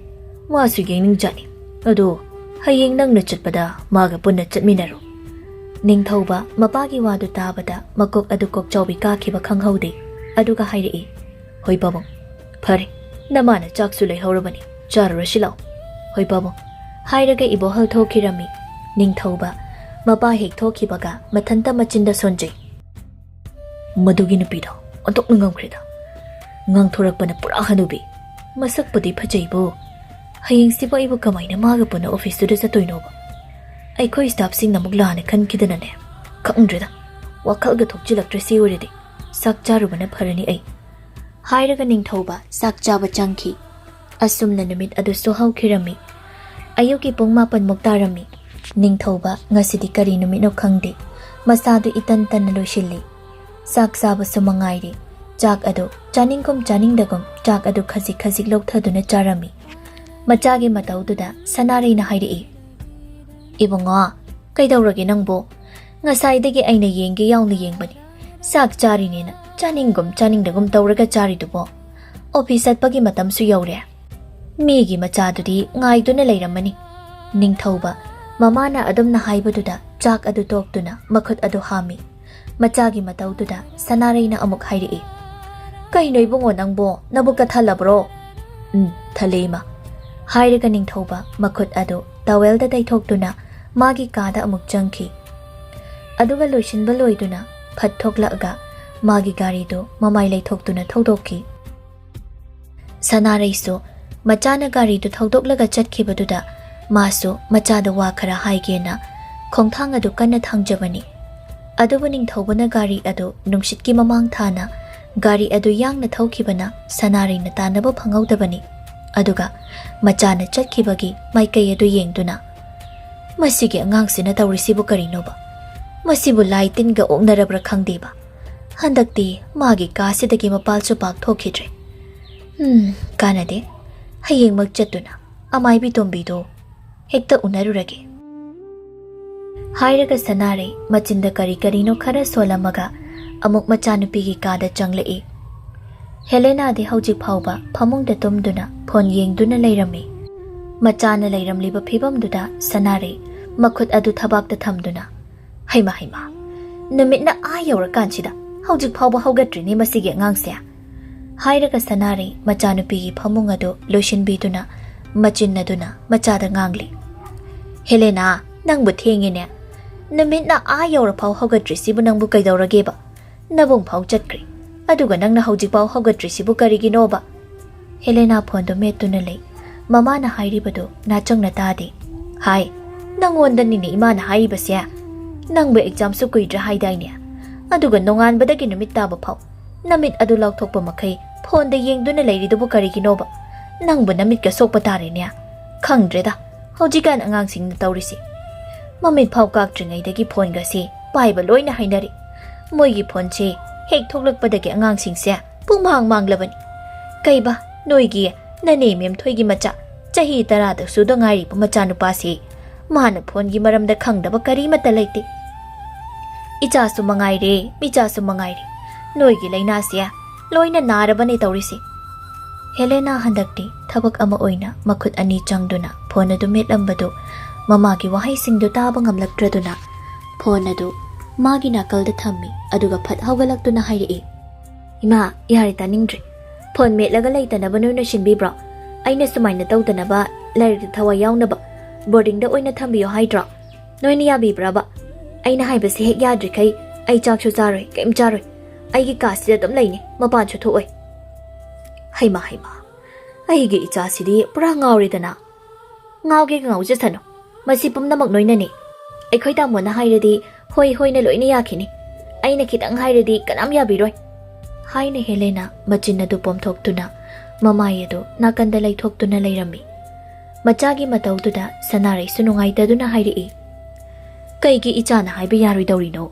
ꯃꯥꯁꯨ ꯌꯦꯡꯅꯤꯡꯖꯥꯠꯅꯤ ꯑꯗꯣ ꯍꯌꯦꯡ ꯅꯪꯅ ꯆꯠꯄꯗ ꯃꯥꯒ ꯄꯨꯟꯅ ꯆꯠꯃꯤꯟꯅꯔꯣ Ningthoujam mapagi wadu tabada makok adu kokchaubi kakiba khanghaude aduga hairei hoi babong phare namana chaksu leihorabani charurashi law hoi babong hairaga ibohal thokirami Ningthoujam mapa hek thokibaga mathanta machinda sonjei madugi nupido ontok ngamkrida ngangthorakpana pura hanubi masakpadi phajaibo hayeng siba ibu kamaina maga puna office tuda chatoinoba aikhoi staff sing namuk lane khankidana ne khangdreda wakhal ga thokchilaktrasi oridi sak charubana pharani ai hairaga Ningthoujam sak chaba changki asumna numit adu so haukhirami ayuki pung 8 muk tarami Ningthoujam ngasidi kari numit no khangde masadu itan tan loishilli sak saba sumangairi chak adu chaningkom chaningdagum chak adu khajik khajik lokthaduna charami machagi mataududa sanarei na hairei ibonga kaidawrage nangbo ngasaidagi aina yenge yauna yengbani sak chari nena chaningum chaningdagum tawraga chari dubo office atpagi matamsu yaure migi machadudi ngaiduna leiramani Ningthoujam mamana adumna haibaduda chak adu toktuna makhut adu hami machagi mataududa sanarei na amuk hairei kainoi bungo nangbo nabuka thalabro thalema hairaga Ningthoujam makhut adu tawel da daithokduna magi kada amuk changki aduga loishinba loiduna phatthoklaga magi gari do mamai leithokduna thodokki sanarei so machana gari do thodoklaga chatkibaduda masu machada wa khara haigena khongthang adu kanna thangjabani aduba Ningthoujam na gari adu nungshitki mamang thana gari adu yangna thokibana sanarei na tanaba phangaudabani aduga machana chatkibagi maikai adu yengduna masigi angangsina tawrisibu karinoba masibu laitinga oknarabra khangdeba handakti magi kasidagi mapalchu pak thokidre kanade hayeng makchatuna amai bi tombido hekta unarurage hairaga sanarei machinda kari karino khara solamaga amuk machanupigi kada changlei Helena de hojik phauba phamungda tumduna phone yengduna leirami machana leiramliba phibamduda sanarei makhut adu thabak da thamduna haima numitna ayawra kanchida hojik phauba hogatrini masigi angangse hairaga sanarei machanupigi phamung adu loishinbiduna machinnaduna machada ngangli Helena nangbu thengine numitna ayawra phau hogatrisibu nangbu kaidawrageba nabung phau chatkri aduga nangna hojik pau hogatrisibu kariginoba Helena phone do metuna lei mamana hairibadu nachangna tade hai nangonda nini imana hairibasya nangbe exam su kuidra haidaine aduga nongan badagi numit taba phau namit adu laukthokpa makai phone da yengduna leiridubu kariginoba nangbu namit ka sokpa tare nya khangdreda hojikan angang sing na tawrisi mamit phau kaktringai dagi phone ga si paiba loina hainari moigi phone che hek thoklakpadagi angang sing se pumhang manglabani kaiba noigi nane mem thoigi macha chahi tara da su da ngai pa macha nu pa si mana phone gi maram da khangdaba kari mata leite icha su mangai re micha su mangai re noigi leina sia loina narabane tawrisi Helena handakti thabak ama oina makhut ani changduna phone adu metlambadu mamagi wahai singdu taba ngamlaktraduna phone adu magi nakalda thammi aduga phat hawalaktuna hairei ima yari taningdri phone metlaga leitanaba noina shinbibra aina sumaina tawdanaba lairi thawa yawnaba boarding da oina thambiyo haidra noina yabibraba aina haibase hek yadri kai ai chakchu charoi keim charoi aigi kasida dam leine mapan chu thoi haima aigi icha sidi pura ngauridana ngauge ngauje thano masi pumnamak noina ni aikhoi ta mona hairadi hoi hoina loina yakhini aina khitang hairadi kanam yabiroi haina Helena machinna du pomthoktuna mamayadu nakanda leithokduna leirami machagi mataududa sanarei sunungai taduna hairei kaigi ichana haiba yaroi dawrino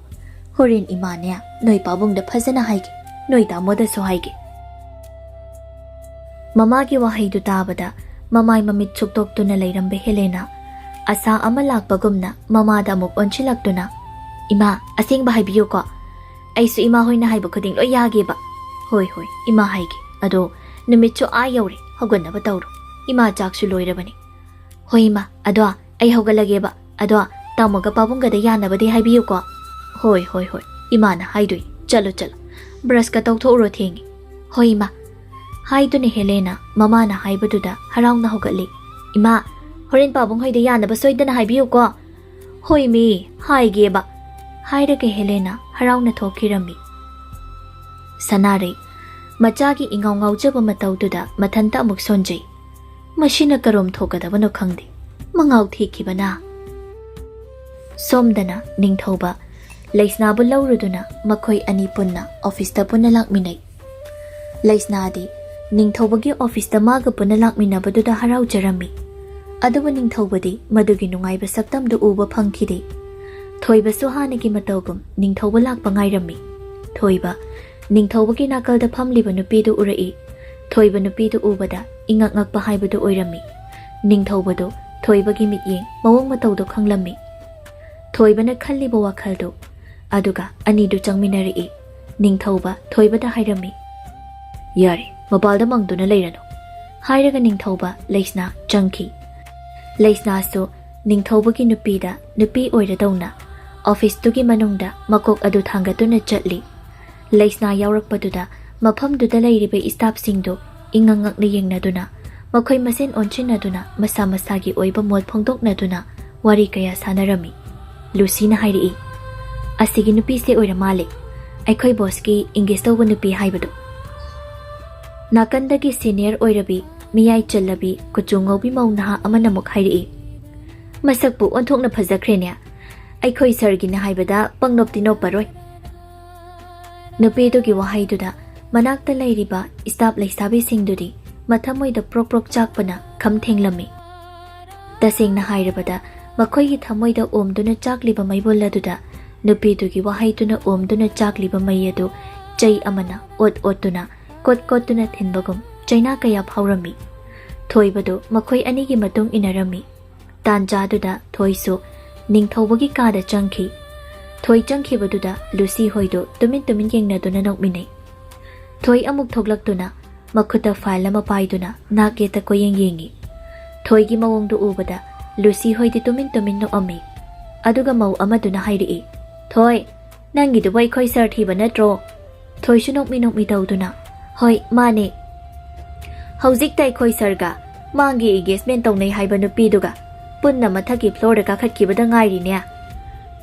horin imanya noi pabungda phajana haigi noi damoda so haigi mamagi wahaidu tabada mamai mamit chuktoktuna leirambe Helena asa ama lakpagumna mamada amuk onchilaktuna ima asengba haibiyo ko aisu ima hoina haiba khuding loi yageba hoi ima haigi ado numitcho ayawre hoganaba tawro ima jaksu loirabani hoi ima ado ai hogalageba ado ꯇꯥꯃꯣꯒ ꯄꯥꯕꯨꯡꯒꯗ ꯌꯥꯅꯕꯗꯤ ꯍꯥꯏꯕꯤꯌꯨꯀꯣ ꯍꯣꯏ ꯍꯣꯏ ꯍꯣꯏ ꯏꯃꯥꯅ ꯍꯥꯏꯗꯣꯏ ꯆꯠꯂꯣ ꯆꯠꯂꯣ ꯕ꯭ꯔꯁꯀ ꯇꯧꯊꯣꯛꯎꯔꯣ ꯊꯦꯡꯉꯤ ꯍꯣꯏ ꯏꯃꯥ ꯍꯥꯏꯗꯨꯅ ꯍꯦꯂꯦꯅ ꯃꯃꯥꯅ ꯍꯥꯏꯕꯗꯨꯗ ꯍꯔꯥꯎꯅ ꯍꯧꯒꯠꯂꯤ ꯏꯃꯥ ꯍꯣꯔꯦꯟ ꯄꯥꯕꯨꯡꯍꯣꯏꯗ ꯌꯥꯅꯕ ꯁꯣꯏꯗꯅ ꯍꯥꯏꯕꯤꯌꯨꯀꯣ ꯍꯣꯏ ꯃꯤ ꯍꯥꯏꯒꯦꯕ ꯍꯥꯏꯔꯒ ꯍꯦꯂꯦꯅ ꯍꯔꯥꯎꯅ ꯊꯣꯛꯈꯤꯔꯝꯃꯤ ꯁꯅꯥꯔꯩ ꯃꯆꯥꯒꯤ ꯏꯉꯥꯎ ꯉꯥꯎꯖꯕ ꯃꯇꯧꯗꯨꯗ ꯃꯊꯟꯇ ꯑꯃꯨꯛ ꯁꯣꯟꯖꯩ ꯃꯁꯤꯅ ꯀꯔꯣꯝ ꯊꯣꯛꯀꯗꯕꯅꯣ ꯈꯪꯗꯦ ꯃꯉꯥꯎ ꯊꯤꯈꯤꯕꯅ ꯁꯣꯝꯗꯅ ꯅꯤꯡꯊꯧꯕ ꯂꯩꯁꯅꯥꯕꯨ ꯂꯧꯔꯨꯗꯨꯅ ꯃꯈꯣꯏ ꯑꯅꯤ ꯄꯨꯟꯅ ꯑꯣꯐꯤꯁꯇ ꯄꯨꯟꯅ ꯂꯥꯛꯃꯤꯟꯅꯩ ꯂꯩꯁꯅꯥꯗꯤ ꯅꯤꯡꯊꯧꯕꯒꯤ ꯑꯣꯐꯤꯁꯇ ꯃꯥꯒ ꯄꯨꯟꯅ ꯂꯥꯛꯃꯤꯟꯅꯕꯗꯨꯗ ꯍꯔꯥꯎꯖꯔꯝꯃꯤ ꯑꯗꯨꯕꯨ ꯅꯤꯡꯊꯧꯕꯗꯤ ꯃꯗꯨꯒꯤ ꯅꯨꯡꯉꯥꯏꯕ ꯁꯛꯇꯝꯗꯨ ꯎꯕ ꯐꯪꯈꯤꯗꯦ ꯊꯣꯏꯕꯁꯨ ꯍꯥꯟꯅꯒꯤ ꯃꯇꯧꯒꯨꯝ ꯅꯤꯡꯊꯧꯕ ꯂꯥꯛꯄ ꯉꯥꯏꯔꯝꯃꯤ ꯊꯣꯏꯕ ꯅꯤꯡꯊꯧꯕꯒꯤ ꯅꯥꯀꯜꯗ ꯐꯝꯂꯤꯕ ꯅꯨꯄꯤꯗꯨ ꯎꯔꯛꯏ ꯊꯣꯏꯕ ꯅꯨꯄꯤꯗꯨ ꯎꯕꯗ ꯏꯉꯛ ꯉꯛꯄ ꯍꯥꯏꯕꯗꯨ ꯑꯣꯏꯔꯝꯃꯤ ꯅꯤꯡꯊꯧꯕꯗꯨ ꯊꯣꯏꯕꯒꯤ ꯃꯤꯠꯌꯦꯡ ꯃꯑꯣꯡ ꯃꯇꯧꯗꯨ ꯈꯪꯂꯝꯃꯤ ꯊꯣꯏꯕꯅ ꯈꯜꯂꯤꯕ ꯋꯥꯈꯜꯗꯨ ꯑꯗꯨꯒ ꯑꯅꯤꯗꯨ ꯆꯪꯃꯤꯟꯅꯔꯛꯏ ꯅꯤꯡꯊꯧꯕ ꯊꯣꯏꯕꯗ ꯍꯥꯏꯔꯝꯃꯤ ꯌꯥꯔꯦ ꯃꯄꯥꯜꯗ ꯃꯪꯗꯨꯅ ꯂꯩꯔꯅꯨ ꯍꯥꯏꯔꯒ ꯅꯤꯡꯊꯧꯕ ꯂꯩꯁꯅꯥ ꯆꯪꯈꯤ ꯂꯩꯁꯅꯥꯁꯨ ꯅꯤꯡꯊꯧꯕꯒꯤ ꯅꯨꯄꯤꯗ ꯅꯨꯄꯤ ꯑꯣꯏꯔꯗꯧꯅ ꯑꯣꯐꯤꯁꯇꯨꯒꯤ ꯃꯅꯨꯡꯗ ꯃꯀꯣꯛ ꯑꯗꯨ ꯊꯥꯡꯒꯠꯇꯨꯅ ꯆꯠꯂꯤ ꯂꯩꯁꯅꯥ ꯌꯥꯎꯔꯛꯄꯗꯨꯗ ꯃꯐꯝꯗꯨꯗ ꯂꯩꯔꯤꯕ ꯏꯁꯇꯥꯐꯁꯤꯡꯗꯨ ꯏꯉꯛ ꯉꯛꯅ ꯌꯦꯡꯅꯗꯨꯅ ꯃꯈꯣꯏ ꯃꯁꯦꯟ ꯑꯣꯟꯁꯤꯟꯅꯗꯨꯅ ꯃꯁꯥ ꯃꯁꯥꯒꯤ ꯑꯣꯏꯕ ꯃꯣꯠ ꯐꯣꯡꯗꯣꯛꯅꯗꯨꯅ ꯋꯥꯔꯤ ꯀꯌꯥ ꯁꯥꯟꯅꯔꯝꯃꯤ ꯂꯨꯁꯤꯅ ꯍꯥꯏꯔꯛꯏ ꯑꯁꯤꯒꯤ ꯅꯨꯄꯤꯁꯦ ꯑꯣꯏꯔ ꯃꯥꯜꯂꯦ ꯑꯩꯈꯣꯏ ꯕꯣꯁꯀꯤ ꯏꯪꯒꯦꯖ ꯇꯧꯕ ꯅꯨꯄꯤ ꯍꯥꯏꯕꯗꯨ ꯅꯥꯀꯟꯗꯒꯤ ꯁꯤꯅꯤꯌꯔ ꯑꯣꯏꯔꯕꯤ ꯃꯤꯌꯥꯏ ꯆꯜꯂꯕꯤ ꯀꯨꯆꯨ ꯉꯧꯕꯤ ꯃꯧ ꯅꯍꯥ ꯑꯃꯅ ꯑꯃꯨꯛ ꯍꯥꯏꯔꯛꯏ ꯃꯁꯛꯄꯨ ꯑꯣꯟꯊꯣꯛꯅ ꯐꯖꯈ꯭ꯔꯦꯅꯦ ꯑꯩꯈꯣꯏ ꯁꯔꯒꯤꯅ ꯍꯥꯏꯕꯗ ꯄꯪꯅꯣꯞꯇꯤ ꯅꯣꯞꯄꯔꯣꯏ ꯅꯨꯄꯤꯗꯨꯒꯤ ꯋꯥꯍꯩꯗꯨꯗ ꯃꯅꯥꯛꯇ ꯂꯩꯔꯤꯕ ꯏꯁꯇꯥꯞ ꯂꯩꯁꯥꯕꯤꯁꯤꯡꯗꯨꯗꯤ ꯃꯊꯃꯣꯏꯗ ꯄ꯭ꯔꯣꯛ ꯄ꯭ꯔꯣꯛ ꯆꯥꯛꯄꯅ ꯈꯝ ꯊꯦꯡꯂꯝꯃꯤ ꯇꯁꯦꯡꯅ ꯍꯥꯏꯔꯕꯗ ꯃꯈꯣꯏꯒꯤ ꯊꯃꯣꯏꯗ ꯑꯣꯝꯗꯨꯅ ꯆꯥꯛꯂꯤꯕ ꯃꯩꯕꯨꯜ ꯑꯗꯨꯗ ꯅꯨꯄꯤꯗꯨꯒꯤ ꯋꯥꯍꯩꯗꯨꯅ ꯑꯣꯝꯗꯨꯅ ꯆꯥꯛꯂꯤꯕ ꯃꯩ ꯑꯗꯨ ꯆꯩ ꯑꯃꯅ ꯑꯣꯠ ꯑꯣꯠꯇꯨꯅ ꯀꯣꯠ ꯀꯣꯠꯇꯨꯅ ꯊꯤꯟꯕꯒꯨꯝ ꯆꯩꯅꯥ ꯀꯌꯥ ꯐꯥꯎꯔꯝꯃꯤ ꯊꯣꯏꯕꯗꯨ ꯃꯈꯣꯏ ꯑꯅꯤꯒꯤ ꯃꯇꯨꯡ ꯏꯟꯅꯔꯝꯃꯤ ꯇꯥꯟꯖꯥꯗꯨꯗ ꯊꯣꯏꯁꯨ ꯅꯤꯡꯊꯧꯕꯒꯤ ꯀꯥꯗ ꯆꯪꯈꯤ ꯊꯣꯏ ꯆꯪꯈꯤꯕꯗꯨꯗ ꯂꯨꯁꯤ ꯍꯣꯏꯗꯨ ꯇꯨꯃꯤꯟ ꯇꯨꯃꯤꯟ ꯌꯦꯡꯅꯗꯨꯅ ꯅꯣꯛꯃꯤꯟꯅꯩ ꯊꯣꯏ ꯑꯃꯨꯛ ꯊꯣꯛꯂꯛꯇꯨꯅ ꯃꯈꯨꯠꯇ ꯐꯥꯏꯜ ꯑꯃ ꯄꯥꯏꯗꯨꯅ ꯅꯥꯛ ꯌꯦꯠꯇ ꯀꯣꯌꯦꯡ ꯌꯦꯡꯉꯤ ꯊꯣꯏꯒꯤ ꯃꯑꯣꯡꯗꯨ ꯎꯕꯗ ꯂꯨꯁꯤ ꯍꯣꯏꯗꯤ ꯇꯨꯃꯤꯟ ꯇꯨꯃꯤꯟ ꯅꯣꯛꯑꯝꯃꯤ ꯑꯗꯨꯒ ꯃꯧ ꯑꯃꯗꯨꯅ ꯍꯥꯏꯔꯛꯏ ꯊꯣꯏ ꯅꯪꯒꯤꯗꯨꯕꯨ ꯑꯩꯈꯣꯏ ꯁꯔ ꯊꯤꯕ ꯅꯠꯇ꯭ꯔꯣ ꯊꯣꯏꯁꯨ ꯅꯣꯛꯃꯤ ꯅꯣꯛꯃꯤ ꯇꯧꯗꯨꯅ ꯍꯣꯏ ꯃꯥꯅꯦ ꯍꯧꯖꯤꯛꯇ ꯑꯩꯈꯣꯏ ꯁꯔꯒ ꯃꯥꯒꯤ ꯑꯦꯡꯒꯦꯖꯃꯦꯟ ꯇꯧꯅꯩ ꯍꯥꯏꯕ ꯅꯨꯄꯤꯗꯨꯒ ꯄꯨꯟꯅ ꯃꯊꯛꯀꯤ ꯐ꯭ꯂꯣꯔꯗ ꯀꯥꯈꯠꯈꯤꯕꯗ ꯉꯥꯏꯔꯤꯅꯦ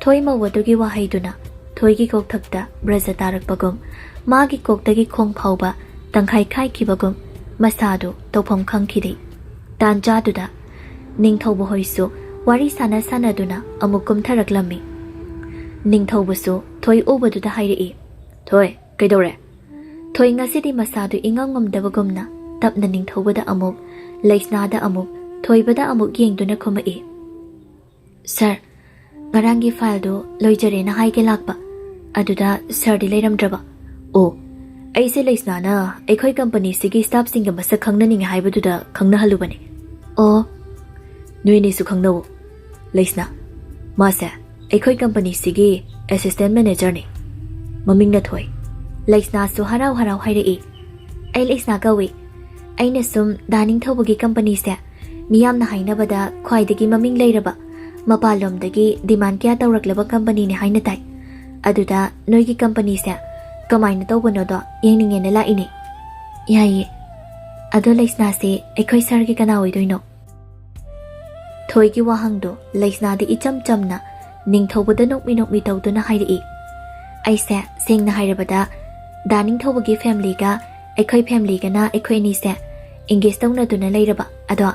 ꯊꯣꯏ ꯃꯧ ꯑꯗꯨꯒꯤ ꯋꯥꯍꯩꯗꯨꯅ ꯊꯣꯏꯒꯤ ꯀꯣꯛꯊꯛꯇ ꯕ꯭ꯔꯖ ꯇꯥꯔꯛꯄꯒꯨꯝ ꯃꯥꯒꯤ ꯀꯣꯛꯇꯒꯤ ꯈꯣꯡ ꯐꯥꯎꯕ ꯇꯪꯈꯥꯏ ꯈꯥꯏꯈꯤꯕꯒꯨꯝ ꯃꯁꯥꯗꯨ ꯇꯧꯐꯝ ꯈꯪꯈꯤꯗꯦ ꯇꯥꯟꯖꯥꯗꯨꯗ ꯅꯤꯡꯊꯧꯕ ꯍꯣꯏꯁꯨ ꯋꯥꯔꯤ ꯁꯥꯟꯅꯗꯨꯅ ꯑꯃꯨꯛ ꯀꯨꯝꯊꯔꯛꯂꯝꯃꯤ ꯅꯤꯡꯊꯧꯕꯁꯨ ꯊꯣꯏ ꯎꯕꯗꯨꯗ ꯍꯥꯏꯔꯛꯏ ꯊꯣꯏ ꯀꯩꯗꯧꯔꯦ ꯊꯣꯏ ꯉꯁꯤꯗꯤ ꯃꯁꯥꯗꯨ ꯏꯉꯝ ꯉꯝꯗꯕꯒꯨꯝꯅ ꯇꯞꯅ ꯅꯤꯡꯊꯧꯕꯗ ꯑꯃꯨꯛ ꯂꯩꯁꯅꯥꯗ ꯑꯃꯨꯛ ꯊꯣꯏꯕꯗ ꯑꯃꯨꯛ ꯌꯦꯡꯗꯨꯅ ꯈꯨꯝꯃꯛꯏ ꯁꯔ ꯉꯔꯥꯡꯒꯤ ꯐꯥꯏꯜꯗꯨ ꯂꯣꯏꯖꯔꯦꯅ ꯍꯥꯏꯒꯦ ꯂꯥꯛꯄ ꯑꯗꯨꯗ ꯁꯔꯗꯤ ꯂꯩꯔꯝꯗ꯭ꯔꯕ ꯑꯣ ꯑꯩꯁꯦ ꯂꯩꯁꯅꯥꯅ ꯑꯩꯈꯣꯏ ꯀꯝꯄꯅꯤꯁꯤꯒꯤ ꯁ꯭ꯇꯥꯐꯁꯤꯡꯒ ꯃꯁꯛ ꯈꯪꯅꯅꯤꯡꯉꯦ ꯍꯥꯏꯕꯗꯨꯗ ꯈꯪꯅꯍꯜꯂꯨꯕꯅꯦ ꯑꯣ ꯅꯣꯏꯅꯤꯁꯨ ꯈꯪꯅꯧ ꯂꯩꯁꯅꯥ ꯃꯥꯁꯦ ꯑꯩꯈꯣꯏ ꯀꯝꯄꯅꯤꯁꯤꯒꯤ ꯑꯦꯁꯤꯁꯇꯦꯟꯠ ꯃꯦꯅꯦꯖꯔꯅꯤ ꯃꯃꯤꯡꯅ ꯊꯣꯏ ꯂꯩꯁꯅꯥꯁꯨ ꯍꯔꯥꯎ ꯍꯔꯥꯎ ꯍꯥꯏꯔꯛꯏ ꯑꯩ ꯂꯩꯁꯅꯥ ꯀꯧꯏ ꯑꯩꯅ ꯁꯨꯝ ꯅꯤꯡꯊꯧꯕꯒꯤ ꯀꯝꯄꯅꯤꯁꯦ ꯃꯤꯌꯥꯝꯅ ꯍꯥꯏꯅꯕꯗ ꯈ꯭ꯋꯥꯏꯗꯒꯤ ꯃꯃꯤꯡ ꯂꯩꯔꯕ ꯃꯄꯥꯟꯂꯣꯝꯗꯒꯤ ꯗꯤꯃꯥꯟ ꯀꯌꯥ ꯇꯧꯔꯛꯂꯕ ꯀꯝꯄꯅꯤꯅꯤ ꯍꯥꯏꯅ ꯇꯥꯏ ꯑꯗꯨꯗ ꯅꯣꯏꯒꯤ ꯀꯝꯄꯅꯤꯁꯦ ꯀꯃꯥꯏꯅ ꯇꯧꯕꯅꯣꯗꯣ ꯌꯦꯡꯅꯤꯡꯉꯦꯅ ꯂꯥꯛꯏꯅꯦ ꯌꯥꯏꯌꯦ ꯑꯗꯣ ꯂꯩꯁꯅꯥꯁꯦ ꯑꯩꯈꯣꯏ ꯁꯔꯒꯤ ꯀꯅꯥ ꯑꯣꯏꯗꯣꯏꯅꯣ ꯊꯣꯏꯒꯤ ꯋꯥꯍꯪꯗꯣ ꯂꯩꯁꯅꯥꯗꯤ ꯏꯆꯝ ꯆꯝꯅ ꯅꯤꯡꯊꯧꯕꯗ ꯅꯣꯛꯃꯤ ꯅꯣꯛꯃꯤ ꯇꯧꯗꯨꯅ ꯍꯥꯏꯔꯛꯏ ꯑꯩꯁꯦ ꯁꯦꯡꯅ ꯍꯥꯏꯔꯕꯗ ꯅꯤꯡꯊꯧꯕꯒꯤ ꯐꯦꯃꯤꯂꯤꯒ ꯑꯩꯈꯣꯏ ꯐꯦꯃꯤꯂꯤꯒꯅ ꯑꯩꯈꯣꯏ ꯑꯅꯤꯁꯦ ꯏꯪꯒꯦꯖ ꯇꯧꯅꯗꯨꯅ ꯂꯩꯔꯕ ꯑꯗꯣ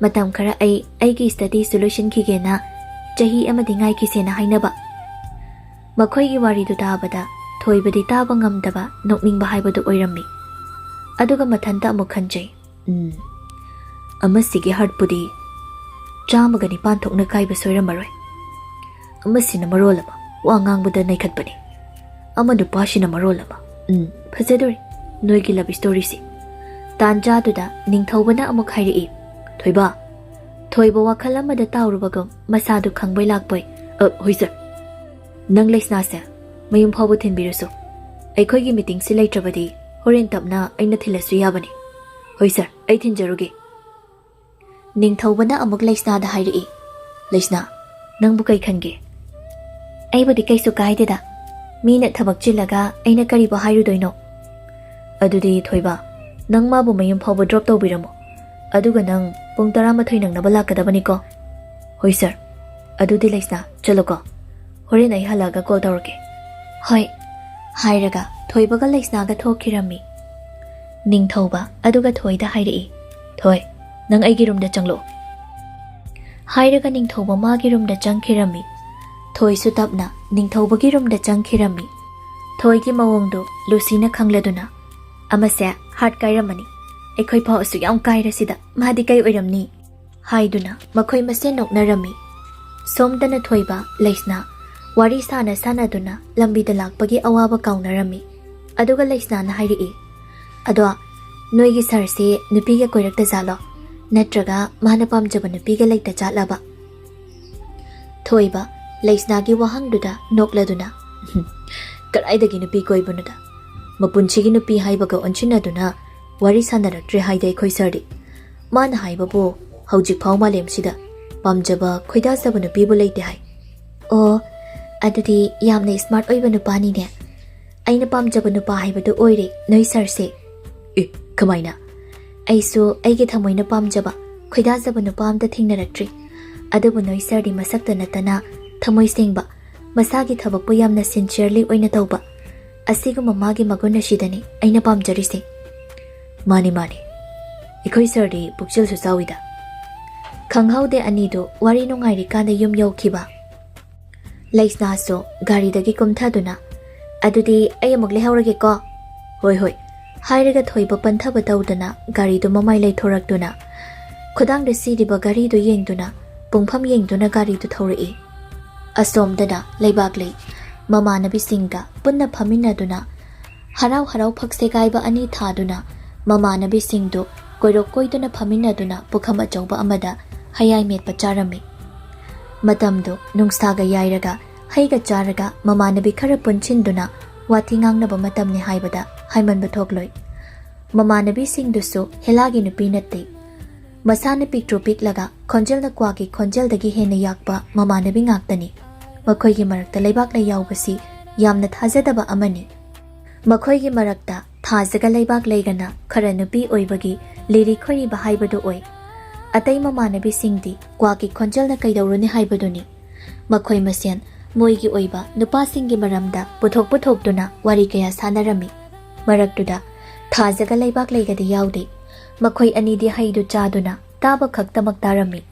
ꯃꯇꯝ ꯈꯔ ꯑꯩꯒꯤ ꯁ꯭ꯇꯗꯤꯁꯨ ꯂꯣꯏꯁꯤꯟꯈꯤꯒꯦꯅ ꯆꯍꯤ ꯑꯃꯗꯤ ꯉꯥꯏꯈꯤꯁꯦꯅ ꯍꯥꯏꯅꯕ ꯃꯈꯣꯏꯒꯤ ꯋꯥꯔꯤꯗꯨ ꯇꯥꯕꯗ ꯊꯣꯏꯕꯗꯤ ꯇꯥꯕ ꯉꯝꯗꯕ ꯅꯣꯛꯅꯤꯡꯕ ꯍꯥꯏꯕꯗꯨ ꯑꯣꯏꯔꯝꯃꯤ ꯑꯗꯨꯒ ꯃꯊꯟꯇ ꯑꯃꯨꯛ ꯈꯟꯖꯩ ꯑꯃꯁꯤꯒꯤ ꯍꯥꯔꯠꯄꯨꯗꯤ 109 ꯊꯣꯛꯅ ꯀꯥꯏꯕ ꯁꯣꯏꯔꯝꯃꯔꯣꯏ ꯑꯃꯁꯤꯅ ꯃꯔꯣꯜ ꯑꯃ ꯋꯥ ꯉꯥꯡꯕꯗ ꯅꯩꯈꯠꯄꯅꯤ ꯑꯃ ꯅꯨꯄꯥꯁꯤꯅ ꯃꯔꯣꯜ ꯑꯃ ꯐꯖꯗꯣꯔꯤ ꯅꯣꯏꯒꯤ ꯂꯕ ꯁ꯭ꯇꯣꯔꯤꯁꯤ ꯇꯥꯟꯖꯥꯗꯨꯗ ꯅꯤꯡꯊꯧꯕꯅ ꯑꯃꯨꯛ ꯍꯥꯏꯔꯛꯏ ꯊꯣꯏꯕ ꯊꯣꯏꯕ ꯋꯥꯈꯜ ꯑꯃꯗ ꯇꯥꯎꯔꯨꯕꯒꯨꯝ ꯃꯁꯥꯗꯨ ꯈꯪꯕꯩ ꯂꯥꯛꯄꯩ ꯍꯣꯏ ꯁꯔ ꯅꯪ ꯂꯩꯁꯅꯥꯁꯦ ꯃꯌꯨꯝ ꯐꯥꯎꯕ ꯊꯤꯟꯕꯤꯔꯁꯨ ꯑꯩꯈꯣꯏꯒꯤ ꯃꯤꯇꯤꯡꯁꯤ ꯂꯩꯇ꯭ꯔꯕꯗꯤ ꯍꯣꯔꯦꯟ ꯇꯞꯅ ꯑꯩꯅ ꯊꯤꯜꯂꯁꯨ ꯌꯥꯕꯅꯤ ꯍꯣꯏ ꯁꯔ ꯑꯩ ꯊꯤꯟꯖꯔꯨꯒꯦ ꯅꯤꯡꯊꯧꯕꯅ ꯑꯃꯨꯛ ꯂꯩꯁꯅꯥꯗ ꯍꯥꯏꯔꯛꯏ ꯂꯩꯁꯅꯥ Nangbu kay khange? Aibudi kaisu kaideda. Mina thabak chillaga aina kariba hairudoino. Adudi Thoiba, nang mabu mayum phawba drop tawbiramo. Aduga nang pung 12 nangnaba lakadabani ko. Hoi sir. Adudi Laisna, chalo ko. Horen ai halaga call tawrake. Hoi. Hairaga Thoibaga Laisnaga thokirami. Ningthoba aduga Thoida hairi. Thoi, nang aigi room da changlo. Hairaga Ningthoba magi room da changkirami. Thoi su tapna Ningthobagi room da changkirami. Thoi gi mawongdo Lucina khangladuna. Amase heart kairamani. Ekhoi phaw asu yam kairasida madi kai oiramni. Haiduna makhoi masen noknarami. Somdana Thoiba Laisna Wari sana duna lambi da lakpagi awaba kaunarami. Aduga Laisna na hairi. Adwa noigi sarse nupiga koirakta jalo. Natraga mana pamjaba nupiga laita jatlaba. Thoiba Laisna gi wahangduda nokladuna. Karaidagi nupi koibunuda. Mapunchigi nupi haibaga onchina wari sanaraktre haida ekhoi sardi. Mana haibabu haujik phaw malemsida pamjaba khoidasaba nupibu leite hai. Oh, adudi yamna smart oiba nupani ne. Aina pamjaba nupa haibadu oire noi sarse. Kamaina. Aisu aigi thamoina pamjaba khoidasaba nupa amta thingnaraktre. Adubu noi sardi masakta natana thamoi sengba masagi thabakpu yamna sincerely oina tawba. Asiguma magi maguna shidani aina pamjarise. Mani. Ekhoi sardi pukchil su chawida. Khanghaude anido wari nungairi kanda yum yaukiba. Laisna so gari dagi kumthaduna. Adudi ayamuk lehaurage ko. Hoi. Hairaga Thoiba panthaba tawduna gari do mamai leithorakduna. Khudang da sidiba gari do yengduna pungpham yengduna gari do thaurai. Asomdana Leibaklei mamanabi singga punna phaminaduna harau phakse gaiba ani thaduna mamanabi singdo koirok koiduna phaminaduna pukham achauba amada hayai met pacharami. Matamdo nungsaga yairaga haiga charaga mamanabi khara punchinduna wati ngangnaba matamni haibada haimanba thokloi. Mamanabi singdusu helagi nupi natte. Masana pictro piklaga khonjel na kwagi khonjel dagi hena yakpa mamanabi ngaktani. Makhoigi marakta Leibaklei yaubasi yamna thajadaba amani. Makhoigi marakta thajaga Leibaklei gana khara nupi oibagi liri khori ba haibadu oi. Atai mamanabi singdi kwagi khonjel na kaidawruni haibaduni. Makhoi masen moigi oiba nupa singi maramda puthok duna wari kaya sanarami. Maraktuda thajaga Leibaklei gadi yaude. Makhoi anidi haidu chaduna taba khaktamak tarami.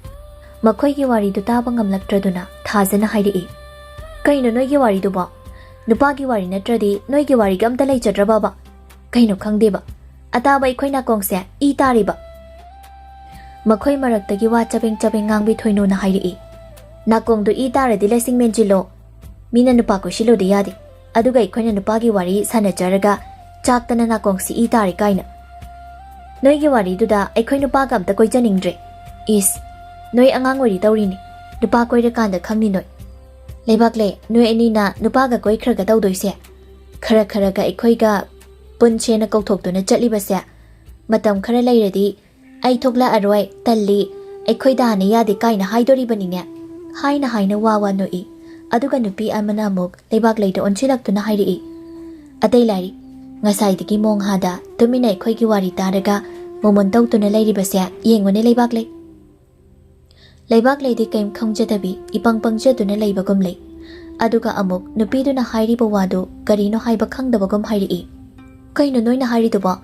Makhoigi wari du taba ngamlaktraduna thajana hairi. Kaino noigi wari du ba? Nupagi wari natradi noigi wari gamta leichadraba ba? Kaino khangdeba? Ataba ikhoina kongse I tariba. Makhoi maraktagi wa chabeng ngangbi thoino na hairi. Nakong du I taradi lesing menjilo. Mina nupa ko shilo de yadi. Aduga ikhoina nupagi wari sanacharaga chaktana nakong si I tari kaina. Noigi wari duda aikoi nupa gamta koi janingdre. Is noi angang wari tawrini. Nupa koi rakanda khangni noi. Leibaklei noi anina nupa ga koi khraga tawdoise. Khara ga aikoi ga punche na kauthokduna chatlibase. Matam khara leiradi ai thokla aroi talli aikoi dana yadi kaina haidoribanine. Haina wawa noi. Aduga nupi amana muk Leibaklei da onchilaktuna hairi. Atai lari ngasaidagi monghada tumina aikhoigi wari taraga momon tawtuna leiribase yengone Leibaklei. Leibaklei di kaim khangjadabi ipangpangjaduna leibagum lei. Aduga amuk nupiduna hairiba wado karino haiba khangdabagum hairi. Kaino noina hariduba?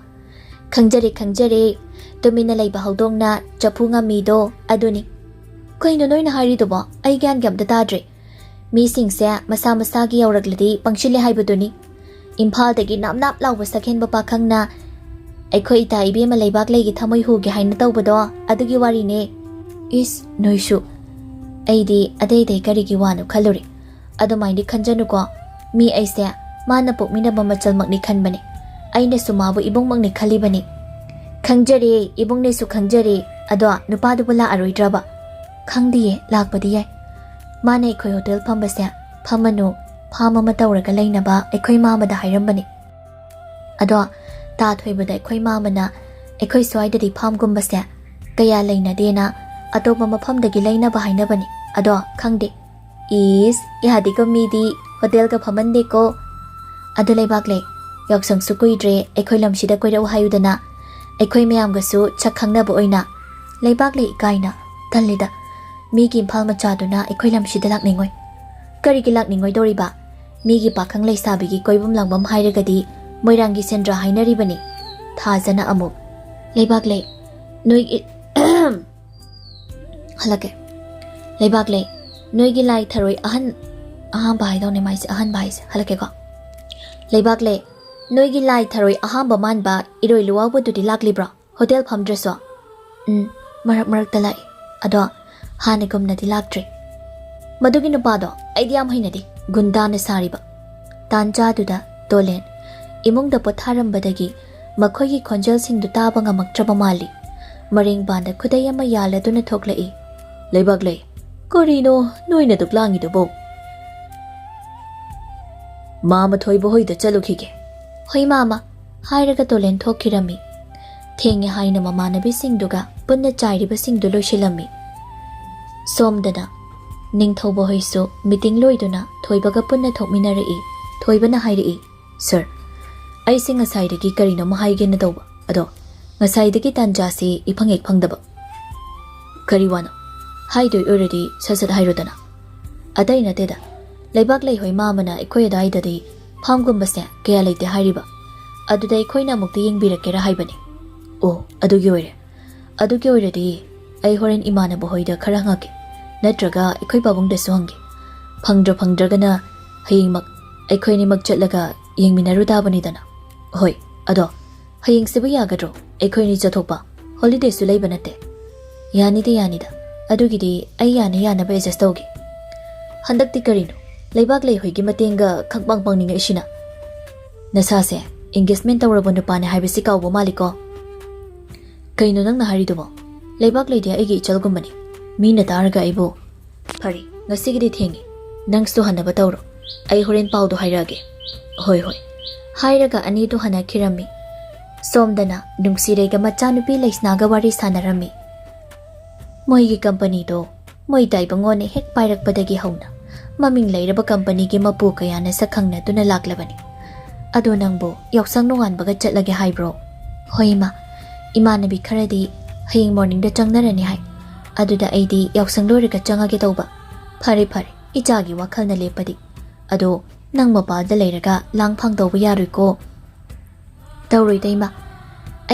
Khangjare tumina leiba haudongna chapunga mido aduni. Kaino noina hariduba? Ai gyan gamda tadre. Mi singse masa masagi yauragladi pangshile haibaduni. Impaldagi nap lauba sakhen bapa khangna aikhoi ita ibema Leibaklei gi thamoi huge haina tawbado adugi wari ne. Is noishu aidi adei karigi wanu khaluri adumaini khanjanuko mi aise mana pokmina bamachal makni khanbani aina sumabu ibong makni khalibani khangjare ibong ne su khangjare ado nupa du bula aroidraba khangdiye lakpadi yai mana aikhoi hotel phambase phamanu phama ma tawraga leinaba aikhoi mamada hairambani ado ta thoibada aikhoi mamana aikhoi swaidadi phamgumbase kaya leina dena atopa mafamdagi lainaba hainabani ado khangde Is yadiko midi hotel ka phamande ko adu Leibaklei yaksang su kuidre aikhoi lamsida koirau hayudana aikhoi mayam ga su chakhangna bo oina Leibaklei ikaina tallida migi imphal machaduna aikhoi lamsida lakningoi kari gi lakningoi doriba migi pakhang leisabi gi koibum langbam hairagadi moirangi sendra hainaribani thajana amuk Leibaklei noi halake Leibaklei noi gi lai tharoi ahan bai done mais ahan bai halake ko Leibaklei noi gi lai tharoi ahan ba man ba iroi luwa bu du di laklibra hotel phamdreso marak talai ado hanikum na di laktre madugi no pado idea am hainadi gunda na sariba tanja duda tolen imung da potharam badagi makhoi gi khonjal sing du taba nga maktraba mali maring banda khudai ama yala duna thoklai Leibaklei korino noina duklangi do bo mama thoi bo hoi da chalu khige hoi mama hairaga tolen thokhirami thengi haina mama nabi sing duga punna chairi ba sing du loishilami somdana Ningthoujam hoisu meeting loiduna thoibaga punna thokminari thoibana hairi sir ai singa saidagi karino mahaige na doba ado ngasaidagi tanjasi iphangek phangdaba kariwana haidoi already sasat hairodana adai na teda Leibaklei hoi mamana ikoi adai dadi phamgumbase kaya leite hairiba aduda ikoina mukti yengbirakera haibani o adugi oire di ai horen imana bohoida khara ngake natraga ikoi babung da songi phangdragana haying mak ikoi ni mak chatlaga yengminaru dabani dana hoi ado haying sibu yagadro ikoi ni jathokpa holiday su leiba nate yanida adugidi ai yana ba adjust tawgi handakti karino Leibaklei hoigi matenga khakbang pangninga isina nasase engagement tawrabo nupane haibisi kawbo maliko kaino nang na haridubo Leibaklei dia igi chalgumbani mina taraga aibo phari ngasigidi thengi nangsu hanaba tawro ai horen pawdo hairage hoi hairaga ani do hana khirami somdana nungsirega machanupi leisnaga wari sanarami moigi company do moi daibangone hek pairakpadagi hauna maming leiraba company gi mapu kayana sakhangna tuna laklabani ado nangbo yoksang nongan baga chatlage haibro hoima imanabi kharadi haying morning da changnarani hai aduda aidi yoksang loriga changage tawba phare ichagi wakhalna lepadi ado nang mapalda leiraga langphang tawba yaroi ko tawroi daima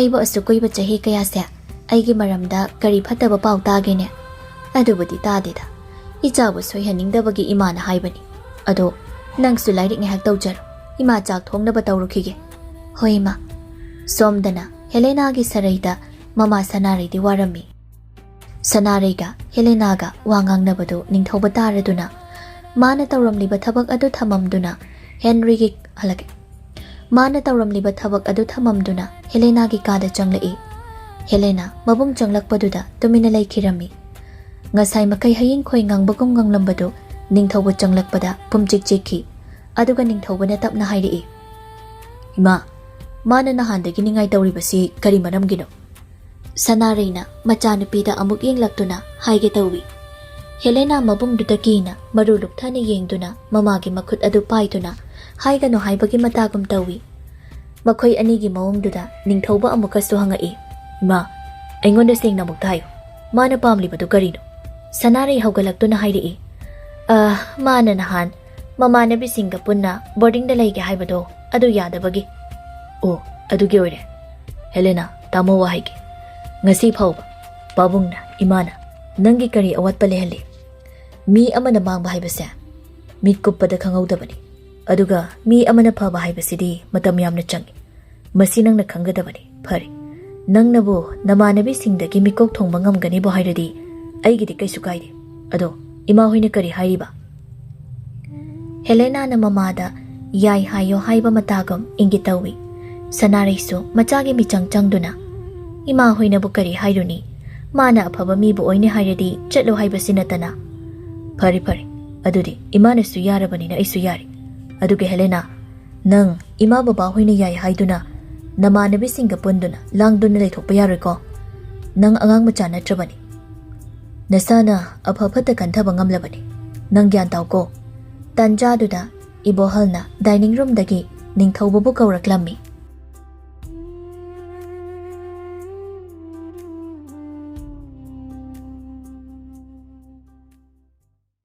aibo asukoi ba chahi kaya se aigi maramda kari phataba paw tagene adubudi tadeda ichabu soihaningdabagi imana haibani ado nangsu lairik ngahak tawjar ima chak thongnaba tawrukhige hoima somdana Helena gi saraida mama sanare di warami sanarega Helena ga wangangnabadu ningthauba taraduna mana tawramliba thabak adu thamamduna Henry gi halake mana tawramliba thabak adu thamamduna Helena gi kada changlai Helena mabung changlakpaduda tumina laikhirami ngasai makai haying khoi ngangbagum nganglambadu Ningthoujam changlakpada pumchik chekhi aduga Ningthoujam na tapna hairi ima mana nahandagi ningai tawribasi kari maramgino Sanarina machanupida amuk yenglaktuna haige tawi Helena mabung dutakina maru lukthani yengduna mamagi makhut adu paituna haigano haibagi matagum tawi makhoi anigi mawungduda Ningthoujam amuka suhangai ima aingonda singna muktayo mana pamlibadu karino Sanare haugalakuna hairi mana nahan mamanabi singa punna boarding da laige haibado adu yadabagi o adugi oire Helena tamo wahaige ngasi phawba babungna imana nangi kari awatpa lehali mi amana mangba haibase mit kuppada khangawdabani aduga mi amana phaba haibasidi matam yamna changi masi nangna khangadabani phari nangnabu namanabi singdagi mikok thongba ngamgani bo hairadi aigidi kaisu kaide ado ima hoina kari hairiba Helena na mamada yai hayo haiba matagam ingitawi Sanaraisu machagi michang changduna ima hoina bu kari hairuni mana aphaba mi bu oine hairadi chatlo haiba sinatana phari adudi imana su yarabani na isu yari aduge Helena nang ima baba hoina yai haiduna namanabi singa punduna langduna leithokpa yaroi ko nang angang macha natrabani nasana aphapata kanthaba ngamlabani Nang gyan tauko. Tanjaduna ibohalna dining room dagi Ningthoujam kauraklammi.